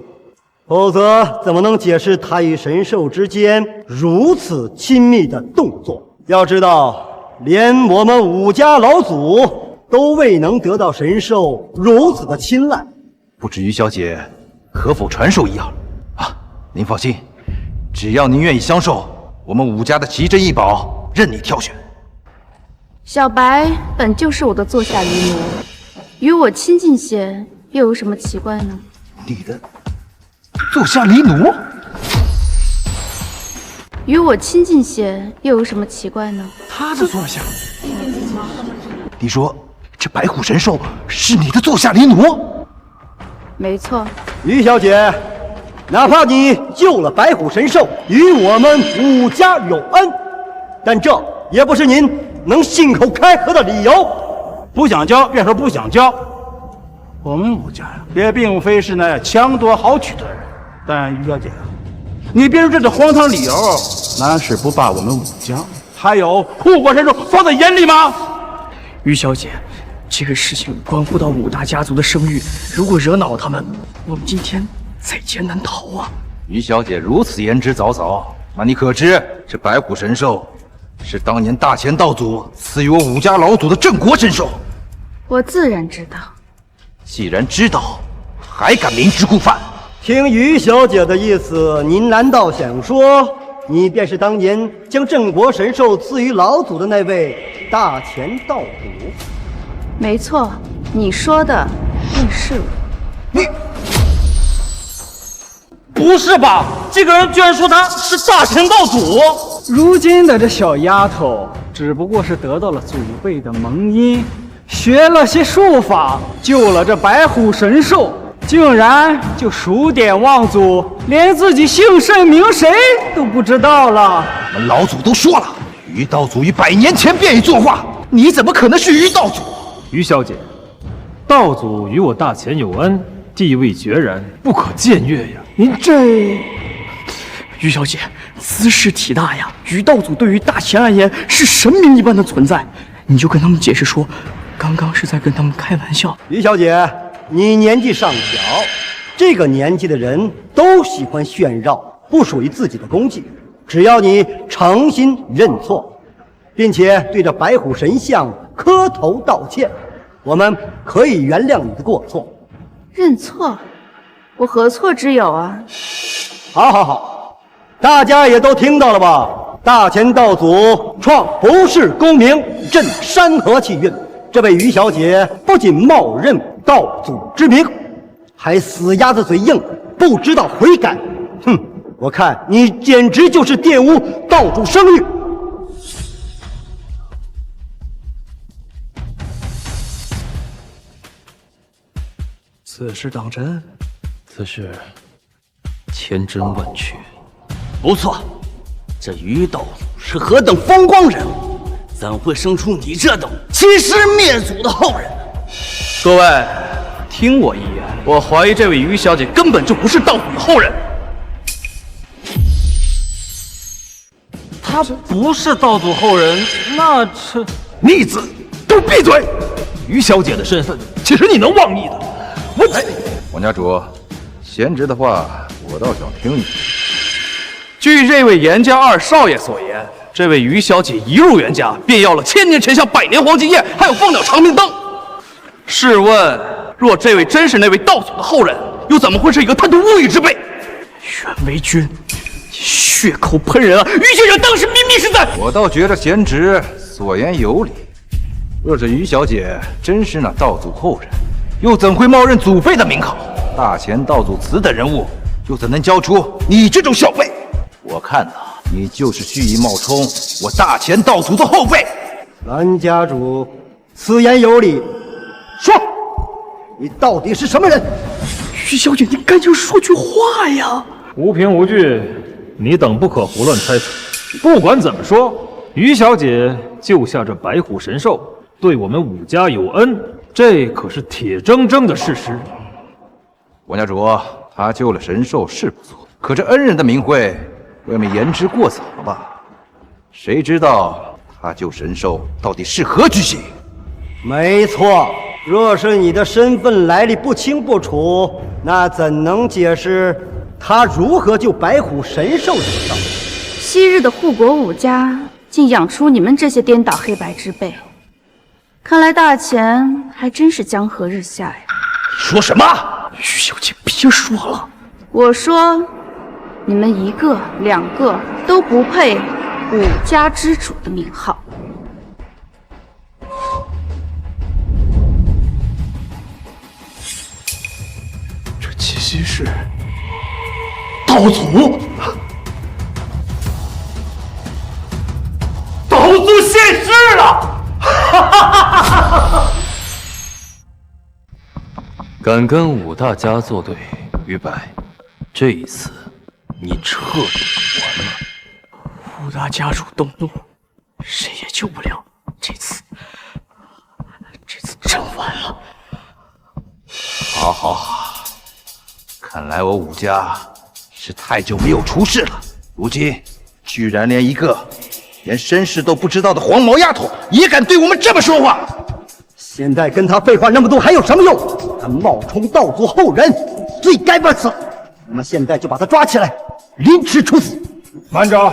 否则怎么能解释他与神兽之间如此亲密的动作？要知道，连我们武家老祖都未能得到神兽如此的青睐。不知于小姐可否传授一二？啊，您放心，只要您愿意相授，我们武家的奇珍异宝任你挑选。小白本就是我的座下驴奴，与我亲近些又有什么奇怪呢？你的座下狸奴？与我亲近些又有什么奇怪呢？他的座下？你说这白虎神兽是你的座下狸奴？没错。于小姐，哪怕你救了白虎神兽，与我们武家有恩，但这也不是您能信口开河的理由。不想交便说不想交。我们武家呀，也并非是那强夺豪取的人。但于小姐啊，你编出这种荒唐理由，难是不把我们武家还有护国神兽放在眼里吗？于小姐，这个事情关乎到五大家族的声誉，如果惹恼他们，我们今天在劫难逃啊！于小姐如此言之凿凿，那你可知这白虎神兽是当年大前道祖赐予我武家老祖的镇国神兽？我自然知道。既然知道，还敢明知故犯？听于小姐的意思，您难道想说，你便是当年将镇国神兽赐予老祖的那位大前道祖？没错，你说的便是我。你不是吧？这个人居然说他是大前道祖！如今的这小丫头，只不过是得到了祖辈的蒙阴，学了些术法，救了这白虎神兽，竟然就数典忘祖，连自己姓甚名谁都不知道了。我们老祖都说了，于道祖于100年前便已作画，你怎么可能是于道祖？于小姐，道祖与我大前有恩，地位决然，不可僭越呀。您这……于小姐，兹事体大呀！于道祖对于大前而言是神明一般的存在，你就跟他们解释说，刚刚是在跟他们开玩笑。于小姐，你年纪尚小，这个年纪的人都喜欢炫耀不属于自己的功绩。只要你诚心认错，并且对着白虎神像磕头道歉，我们可以原谅你的过错。认错？我何错之有啊？好，大家也都听到了吧？大前道祖创不世功名，振山河气运。这位于小姐不仅冒认道祖之名，还死鸭子嘴硬，不知道悔改。哼，我看你简直就是玷污道主声誉。此事当真？此事千真万确。不错，这于道祖是何等风光人物，怎会生出你这等欺师灭祖的后人？各位，听我一言，我怀疑这位于小姐根本就不是道祖的后人。他不是道祖后人，那这逆子，给我闭嘴！于小姐的身份，岂是你能妄议的？王家主，贤侄的话，我倒想听一听。据这位严家二少爷所言，这位于小姐一入袁家，便要了1000年沉香100年黄金叶，还有凤鸟长明灯。试问，若这位真是那位道祖的后人，又怎么会是一个贪图物欲之辈？袁为君，你血口喷人啊！于先生当时明明是在……我倒觉得贤侄所言有理。若这于小姐真是那道祖后人，又怎会冒认祖辈的名号？大前道祖此等人物，又怎能教出你这种小辈？我看呐，你就是蓄意冒充我大前道祖的后辈。蓝家主，此言有理。说，你到底是什么人？于小姐，你赶紧说句话呀！无凭无据，你等不可胡乱猜测。不管怎么说，于小姐救下这白虎神兽，对我们武家有恩，这可是铁铮铮的事实。王家主，他救了神兽是不错，可这恩人的名讳，未免言之过早了吧？谁知道他救神兽到底是何居心？没错，若是你的身份来历不清不楚，那怎能解释他如何救白虎神兽之道？昔日的护国武家竟养出你们这些颠倒黑白之辈，看来大前还真是江河日下呀！说什么？于小姐，别说了。我说，你们1个2个都不配武家之主的名号。这气息是道祖，道祖现世了！敢跟武大家作对，于白，这一次你彻底完了。武大家主动怒，谁也救不了。这次真完了。好，看来我武家是太久没有出事了，如今居然连一个连身世都不知道的黄毛丫头也敢对我们这么说话。现在跟他废话那么多还有什么用？他冒充道祖后人，罪该万死。我们现在就把他抓起来，凌迟处死。慢着，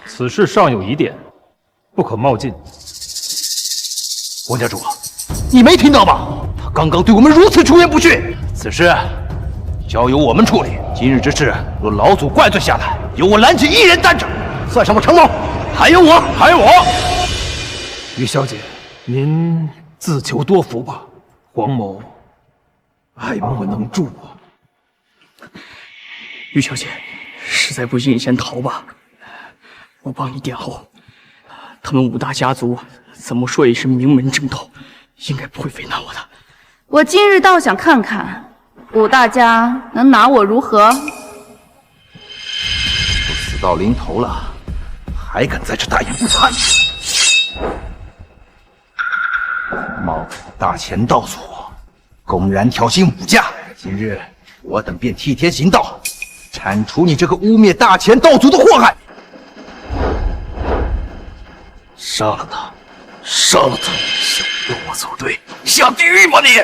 此事尚有疑点，不可冒进。王家主，你没听到吗？他刚刚对我们如此出言不逊，此事交由我们处理。今日之事，若老祖怪罪下来，由我蓝起一人担着，算什么承谋？还有我，还有我。于小姐，您自求多福吧，黄某爱莫能助啊。于小姐，实在不行你先逃吧，我帮你殿后。他们5大家族怎么说也是名门正斗，应该不会为难我的。我今日倒想看看5大家能拿我如何。都死到临头了，还敢在这大言不惭？冒充大钱道祖，公然挑衅武家，今日我等便替天行道，铲除你这个污蔑大钱道祖的祸害。杀了他，杀了他！想跟我作对，下地狱吧你！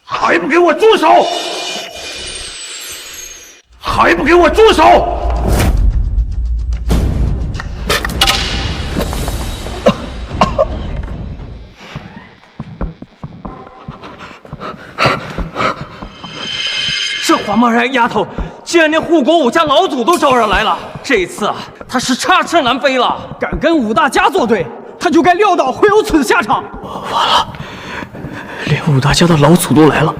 还不给我住手！还不给我住手！这黄毛丫头竟然连护国武家老祖都招上来了，这一次啊，她是插翅难飞了。敢跟5大家作对，他就该料到会有此下场。完了，连5大家的老祖都来了，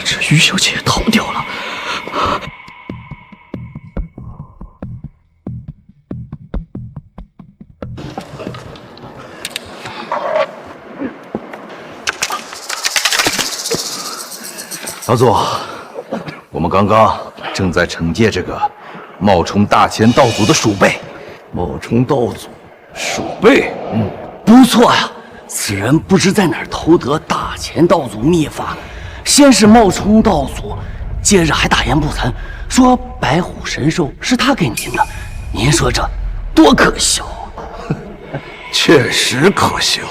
这于小姐也逃不掉了。老祖，我们刚刚正在惩戒这个冒充大钱道祖的鼠辈。冒充道祖，鼠辈，不错呀。此人不知在哪儿偷得大钱道祖秘法，先是冒充道祖，接着还大言不惭说白虎神兽是他给您的，您说这多可笑！确实可笑。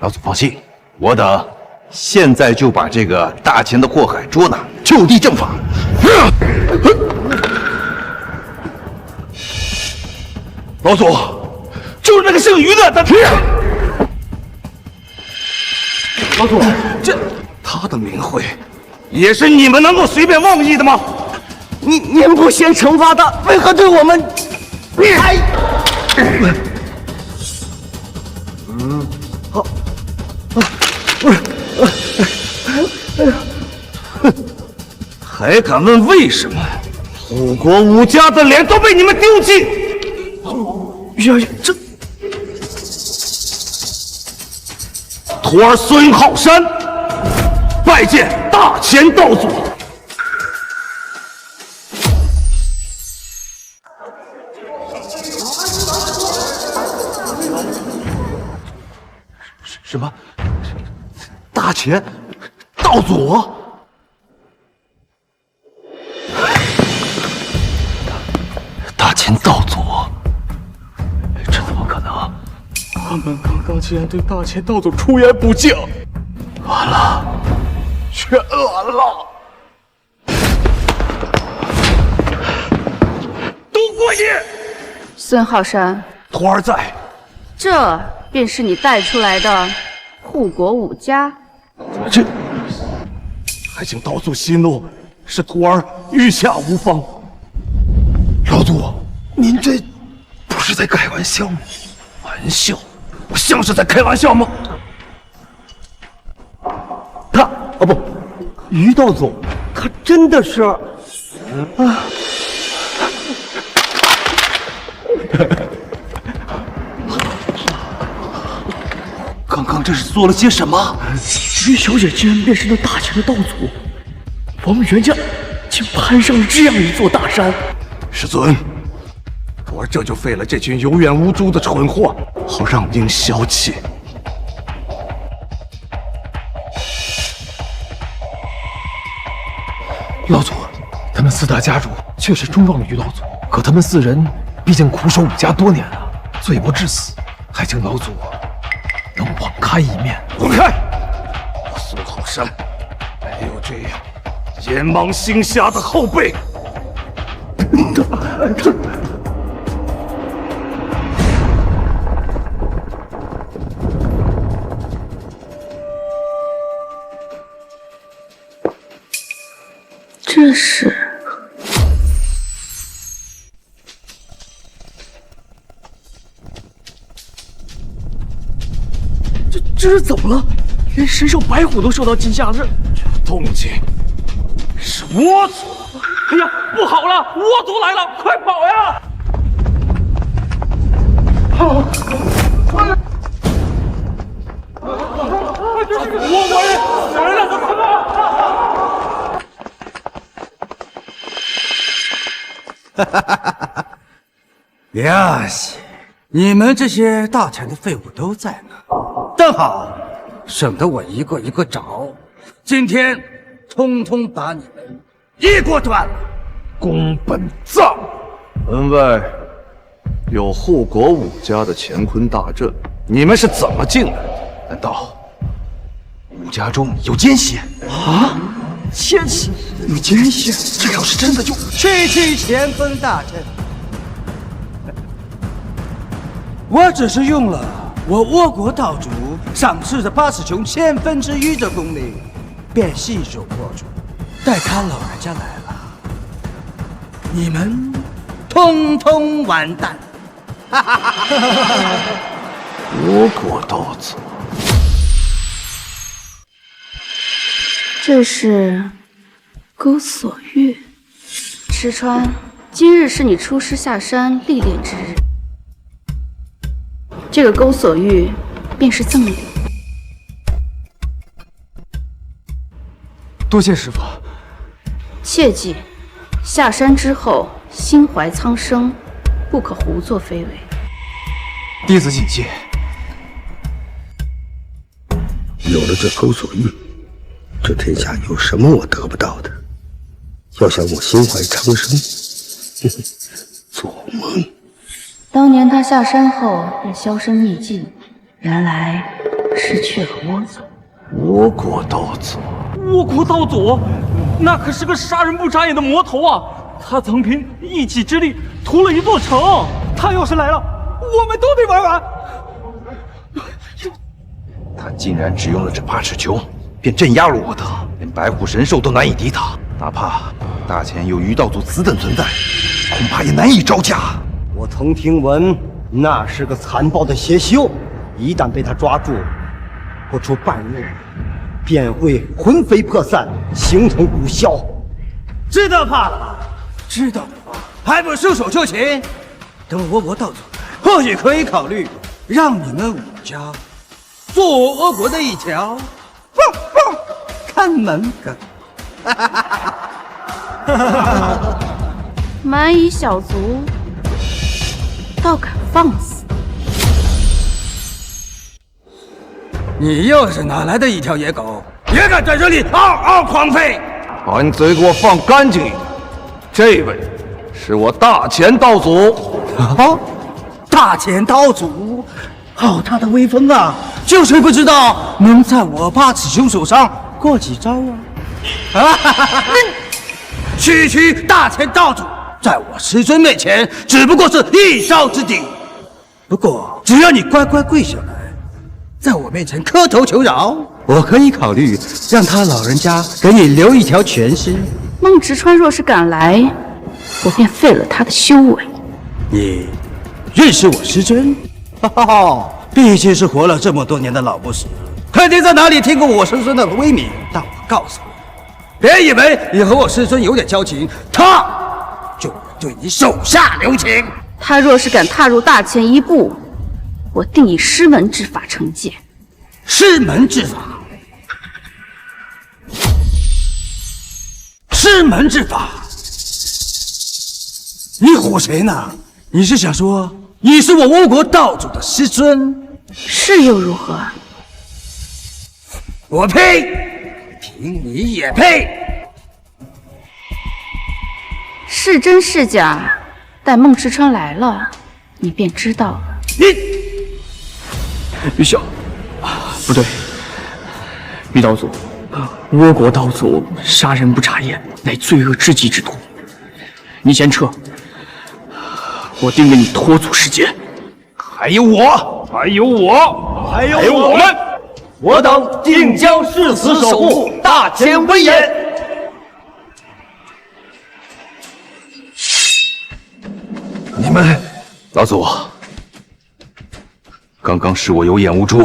老祖放心，我等现在就把这个大钱的祸害捉拿，就地正法。老祖，就是那个姓于的，老祖，这他的名讳，也是你们能够随便妄议的吗？您不先惩罚他，为何对我们？好，还敢问为什么？护国武家的脸都被你们丢尽！于小姐，这徒儿孙浩山拜见大钱道祖。什么？大钱道祖？大钱道祖？这怎么可能？我们刚刚竟然对大钱道祖出言不敬，完了，全完了！都过去！孙浩山，徒儿在。这便是你带出来的护国武家。这还请道祖息怒，是徒儿御下无方。老祖，您这不是在开玩笑吗？玩笑？我像是在开玩笑吗？他哦不，于道祖，他真的是啊。刚刚这是做了些什么？于小姐竟然便是那大钱的道祖，我们袁家竟攀上了这样一座大山。师尊，徒儿这就废了这群有眼无珠的蠢货，好让您消气。老祖，他们4大家主确实忠望于老祖，可他们4人毕竟苦守武家多年了，罪不至死，还请老祖能网开一面。滚开！我苏浩山没有这样眼盲心瞎的后辈。这是这是怎么了？连神兽白虎都受到惊吓了。这动静是倭族！哎呀，不好了，倭族来了，快跑呀！倭国人死人了，快跑！哈哈哈哈！呀西，你们这些大钱的废物都在呢，正好，省得我一个一个找。今天，通通把你们一锅端了。宫本藏，门外有护国武家的乾坤大阵，你们是怎么进来的？难道武家中有奸邪啊？奸邪？有奸邪？这要是真的就区区乾坤大阵，我只是用了我倭国道主赏赐的80穹1/1000的功力，便细手破处。待他老人家来了，你们通通完蛋！哈哈哈哈！倭国道子，这是钩锁玉。池川，今日是你出师下山历练之日，这个钩锁玉便是赠礼。多谢师父。切记，下山之后心怀苍生，不可胡作非为。弟子谨记。有了这钩锁玉，这天下有什么我得不到的？要想我心怀苍生，做梦！当年他下山后便销声匿迹，原来是去了倭族。倭国道子，倭国道祖，那可是个杀人不眨眼的魔头啊！他曾凭一己之力屠了一座城，他要是来了，我们都得玩完。他竟然只用了这80穹，便镇压了我的，连白虎神兽都难以抵挡。哪怕大前有余道祖此等存在，恐怕也难以招架。我曾听闻，那是个残暴的邪修，一旦被他抓住，不出半日，便会魂飞魄散，形同骨消。知道怕了吧？知道了吧？还不束手就擒？等倭国道主来，或许可以考虑让你们武家做我倭国的一条看门狗。蛮夷小卒，倒敢放肆！你又是哪来的一条野狗，也敢在这里嗷嗷狂吠？把你嘴给我放干净一点。这位是我大前道祖。啊，大前道祖，好大的威风啊！就是不知道能在我80穹手上过几招啊！区大前道主，在我师尊面前只不过是一招之敌。不过只要你乖乖跪下来，在我面前磕头求饶，我可以考虑让他老人家给你留一条全尸。孟直川若是敢来，我便废了他的修为。你认识我师尊？哈哈，毕竟是活了这么多年的老不死，肯定在哪里听过我师尊的威名。但我告诉你，别以为你和我师尊有点交情，他就会对你手下留情。他若是敢踏入大前一步，我定以师门之法惩戒。师门之法？师门之法？你唬谁呢？你是想说你是我倭国道主的师尊？是又如何？我呸！凭你也配？是真是假，待孟池川来了，你便知道了。于小，不对，于道祖，倭国道祖杀人不眨眼，乃罪恶之极之徒。你先撤，我定给你拖足时间。还有我，还有我，还有我们，我等定将誓死守护大前威严。你们，老祖，刚刚是我有眼无珠，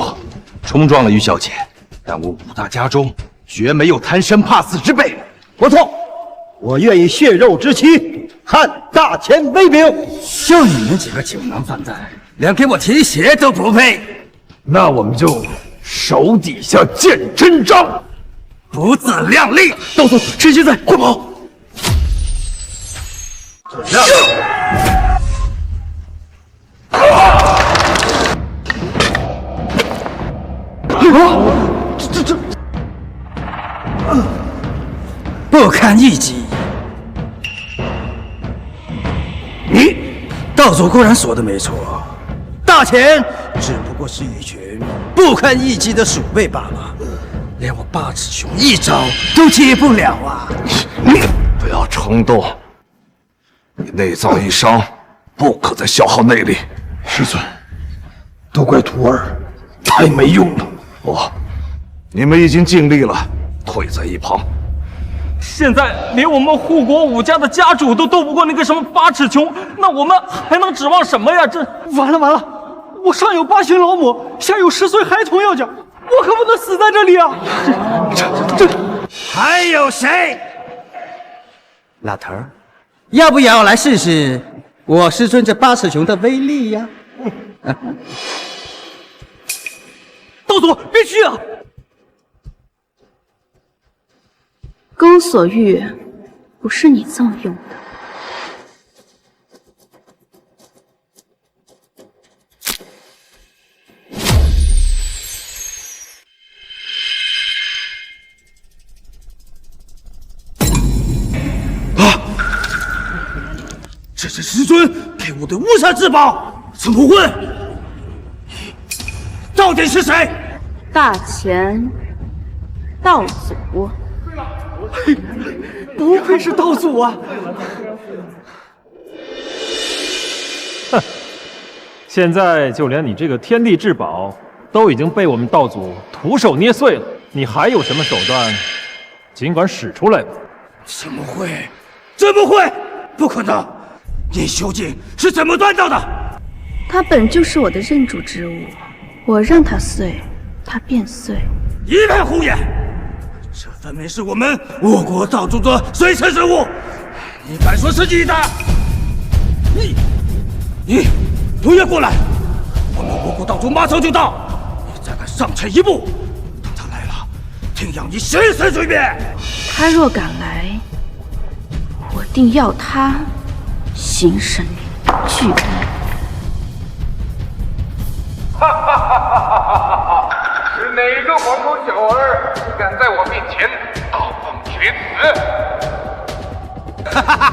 冲撞了于小姐，但我武大家中绝没有贪生怕死之辈。不错，我愿以血肉之躯撼大前威名。就你们几个酒囊饭袋，连给我提鞋都不配。那我们就手底下见真章，不自量力！道祖，趁现在快跑！不堪一击。道祖固然说的没错，大前只不过是一群不堪一击的鼠辈罢了，连我八尺兄一招都接不了啊！不要冲动，你内脏一伤，不可再消耗内力。师尊，都怪徒儿太没用了。你们已经尽力了，退在一旁。现在连我们护国武家的家主都斗不过那个什么八尺琼，那我们还能指望什么呀？这完了完了！我上有8旬老母，下有10岁孩童要教，我可不能死在这里啊！还有谁？老头儿，要不要来试试我师尊这8尺琼的威力呀？道祖，必须啊！公所欲不是你这么用的。这是师尊给我的无上至宝，怎么会？到底是谁？大前道祖。不愧是道祖啊！哼，现在就连你这个天地至宝都已经被我们道祖徒手捏碎了，你还有什么手段？尽管使出来吧！怎么会？怎么会？不可能！你究竟是怎么办到的？它本就是我的认主之物，我让它碎，它便碎。一片胡言！这分明是我们倭国道主的随身之物，你敢说是你的？你不要过来！我们倭国道主马上就到，你再敢上前一步，等他来了，定让你生死随灭！他若敢来，我定要他形神俱崩。哈哈哈哈哈！是哪个黄口小儿敢在我面前大放厥词？哈哈哈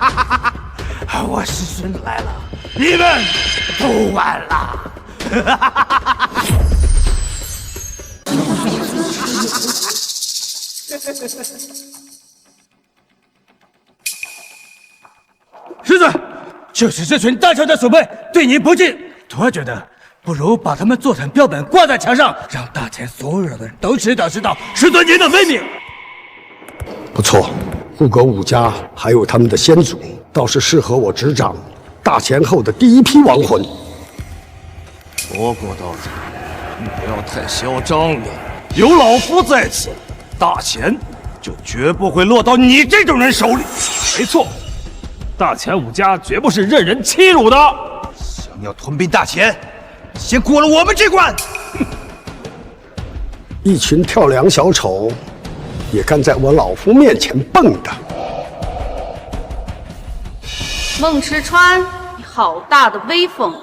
哈哈！我师孙来了，你们都完了！哈哈哈哈哈！师尊，就是这群大乔的鼠辈对您不敬，徒儿觉得不如把他们做成标本挂在墙上，让大前所有的人都知道师尊您的威名。不错，护国武家还有他们的先祖，倒是适合我执掌大前后的第一批亡魂。倭国道主，你不要太嚣张了，有老夫在此，大前就绝不会落到你这种人手里。没错，大前武家绝不是任人欺辱的。想要吞并大前，先过了我们这关！一群跳梁小丑，也敢在我老夫面前蹦跶。孟池川，你好大的威风！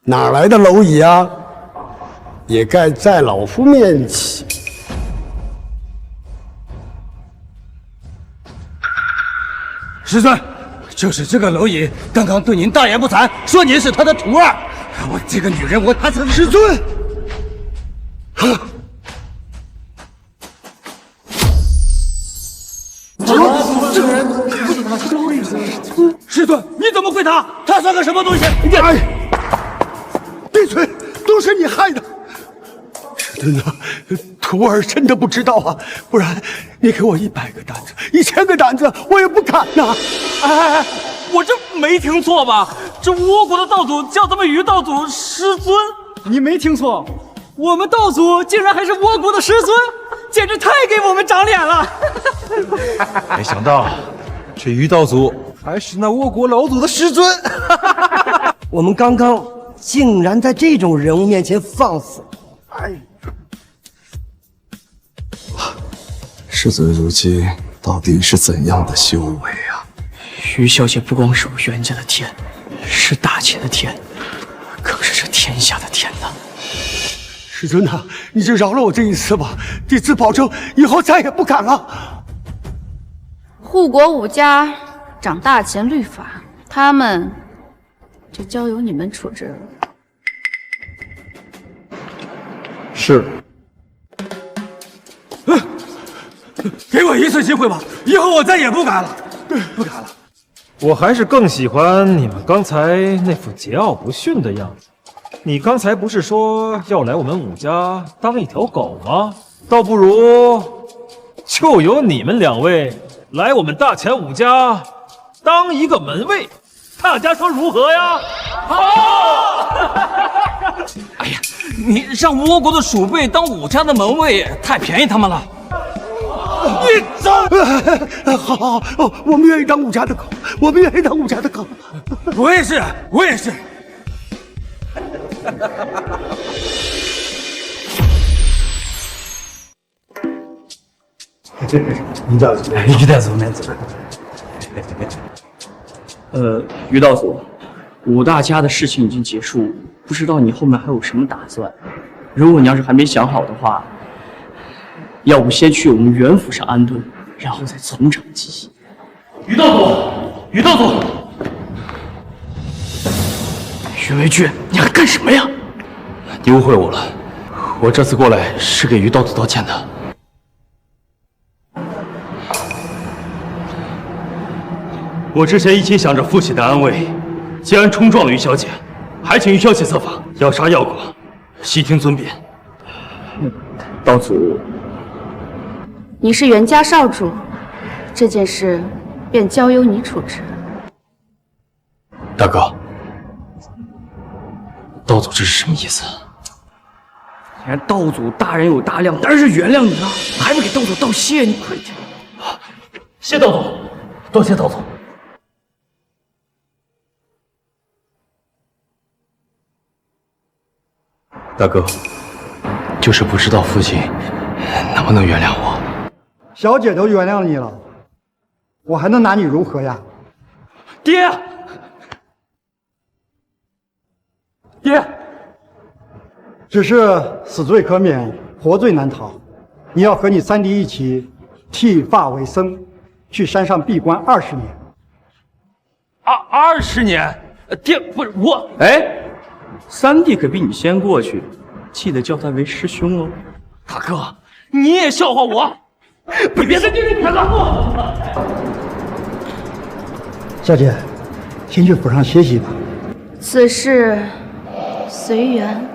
哪来的蝼蚁啊？也该在老夫面前。师尊，就是这个蝼蚁刚刚对您大言不惭，说您是他的徒儿。我这个女人，我她怎么……师尊，师尊，你怎么会他？他算个什么东西？哎，闭嘴！都是你害的。师尊啊，徒儿真的不知道啊，不然你给我100个担子，1000个担子，我也不敢呐。哎，我这没听错吧？这倭国的道祖叫咱们于道祖师尊。你没听错，我们道祖竟然还是倭国的师尊，简直太给我们长脸了。没想到这于道祖还是那倭国老祖的师尊。我们刚刚竟然在这种人物面前放肆！哎，师尊如今到底是怎样的修为啊？于小姐不光是我袁家的天，是大钱的天，更是这天下的天呐！师尊呐，你就饶了我这一次吧，弟子保证以后再也不敢了。护国5家掌大钱律法，他们就交由你们处置了。是。给我一次机会吧，以后我再也不敢了，不敢了。我还是更喜欢你们刚才那副桀骜不驯的样子。你刚才不是说要来我们武家当一条狗吗？倒不如就由你们2位来我们大钱武家当一个门卫，大家说如何呀？好！哎呀，你让倭国的鼠辈当武家的门卫，太便宜他们了。你走！好，我们愿意当武家的狗，我们愿意当武家的狗。我也是，我也是。于道祖，于道祖，慢走。于道祖，5大家的事情已经结束，不知道你后面还有什么打算？如果你要是还没想好的话，要不先去我们袁府上安顿，然后再从长计议。于道祖，于道祖，于为俊，你还干什么呀？你误会我了，我这次过来是给于道祖道歉的。我之前一心想着父亲的安危，既然冲撞了于小姐，还请于小姐策法，要杀要剐，悉听尊便。道祖，你是袁家少主，这件事便交由你处置。大哥，道祖这是什么意思？既然道祖大人有大量，当然是原谅你了，还不给道祖道谢？你快点！谢道祖，多谢道祖。大哥，就是不知道父亲能不能原谅我。小姐都原谅你了，我还能拿你如何呀？爹，爹，只是死罪可免，活罪难逃。你要和你3弟一起剃发为僧，去山上闭关20年。20年？爹，不是我。哎，3弟可比你先过去，记得叫他为师兄哦。大哥，你也笑话我？你别神经病了！小姐，先去府上歇息吧。此事随缘。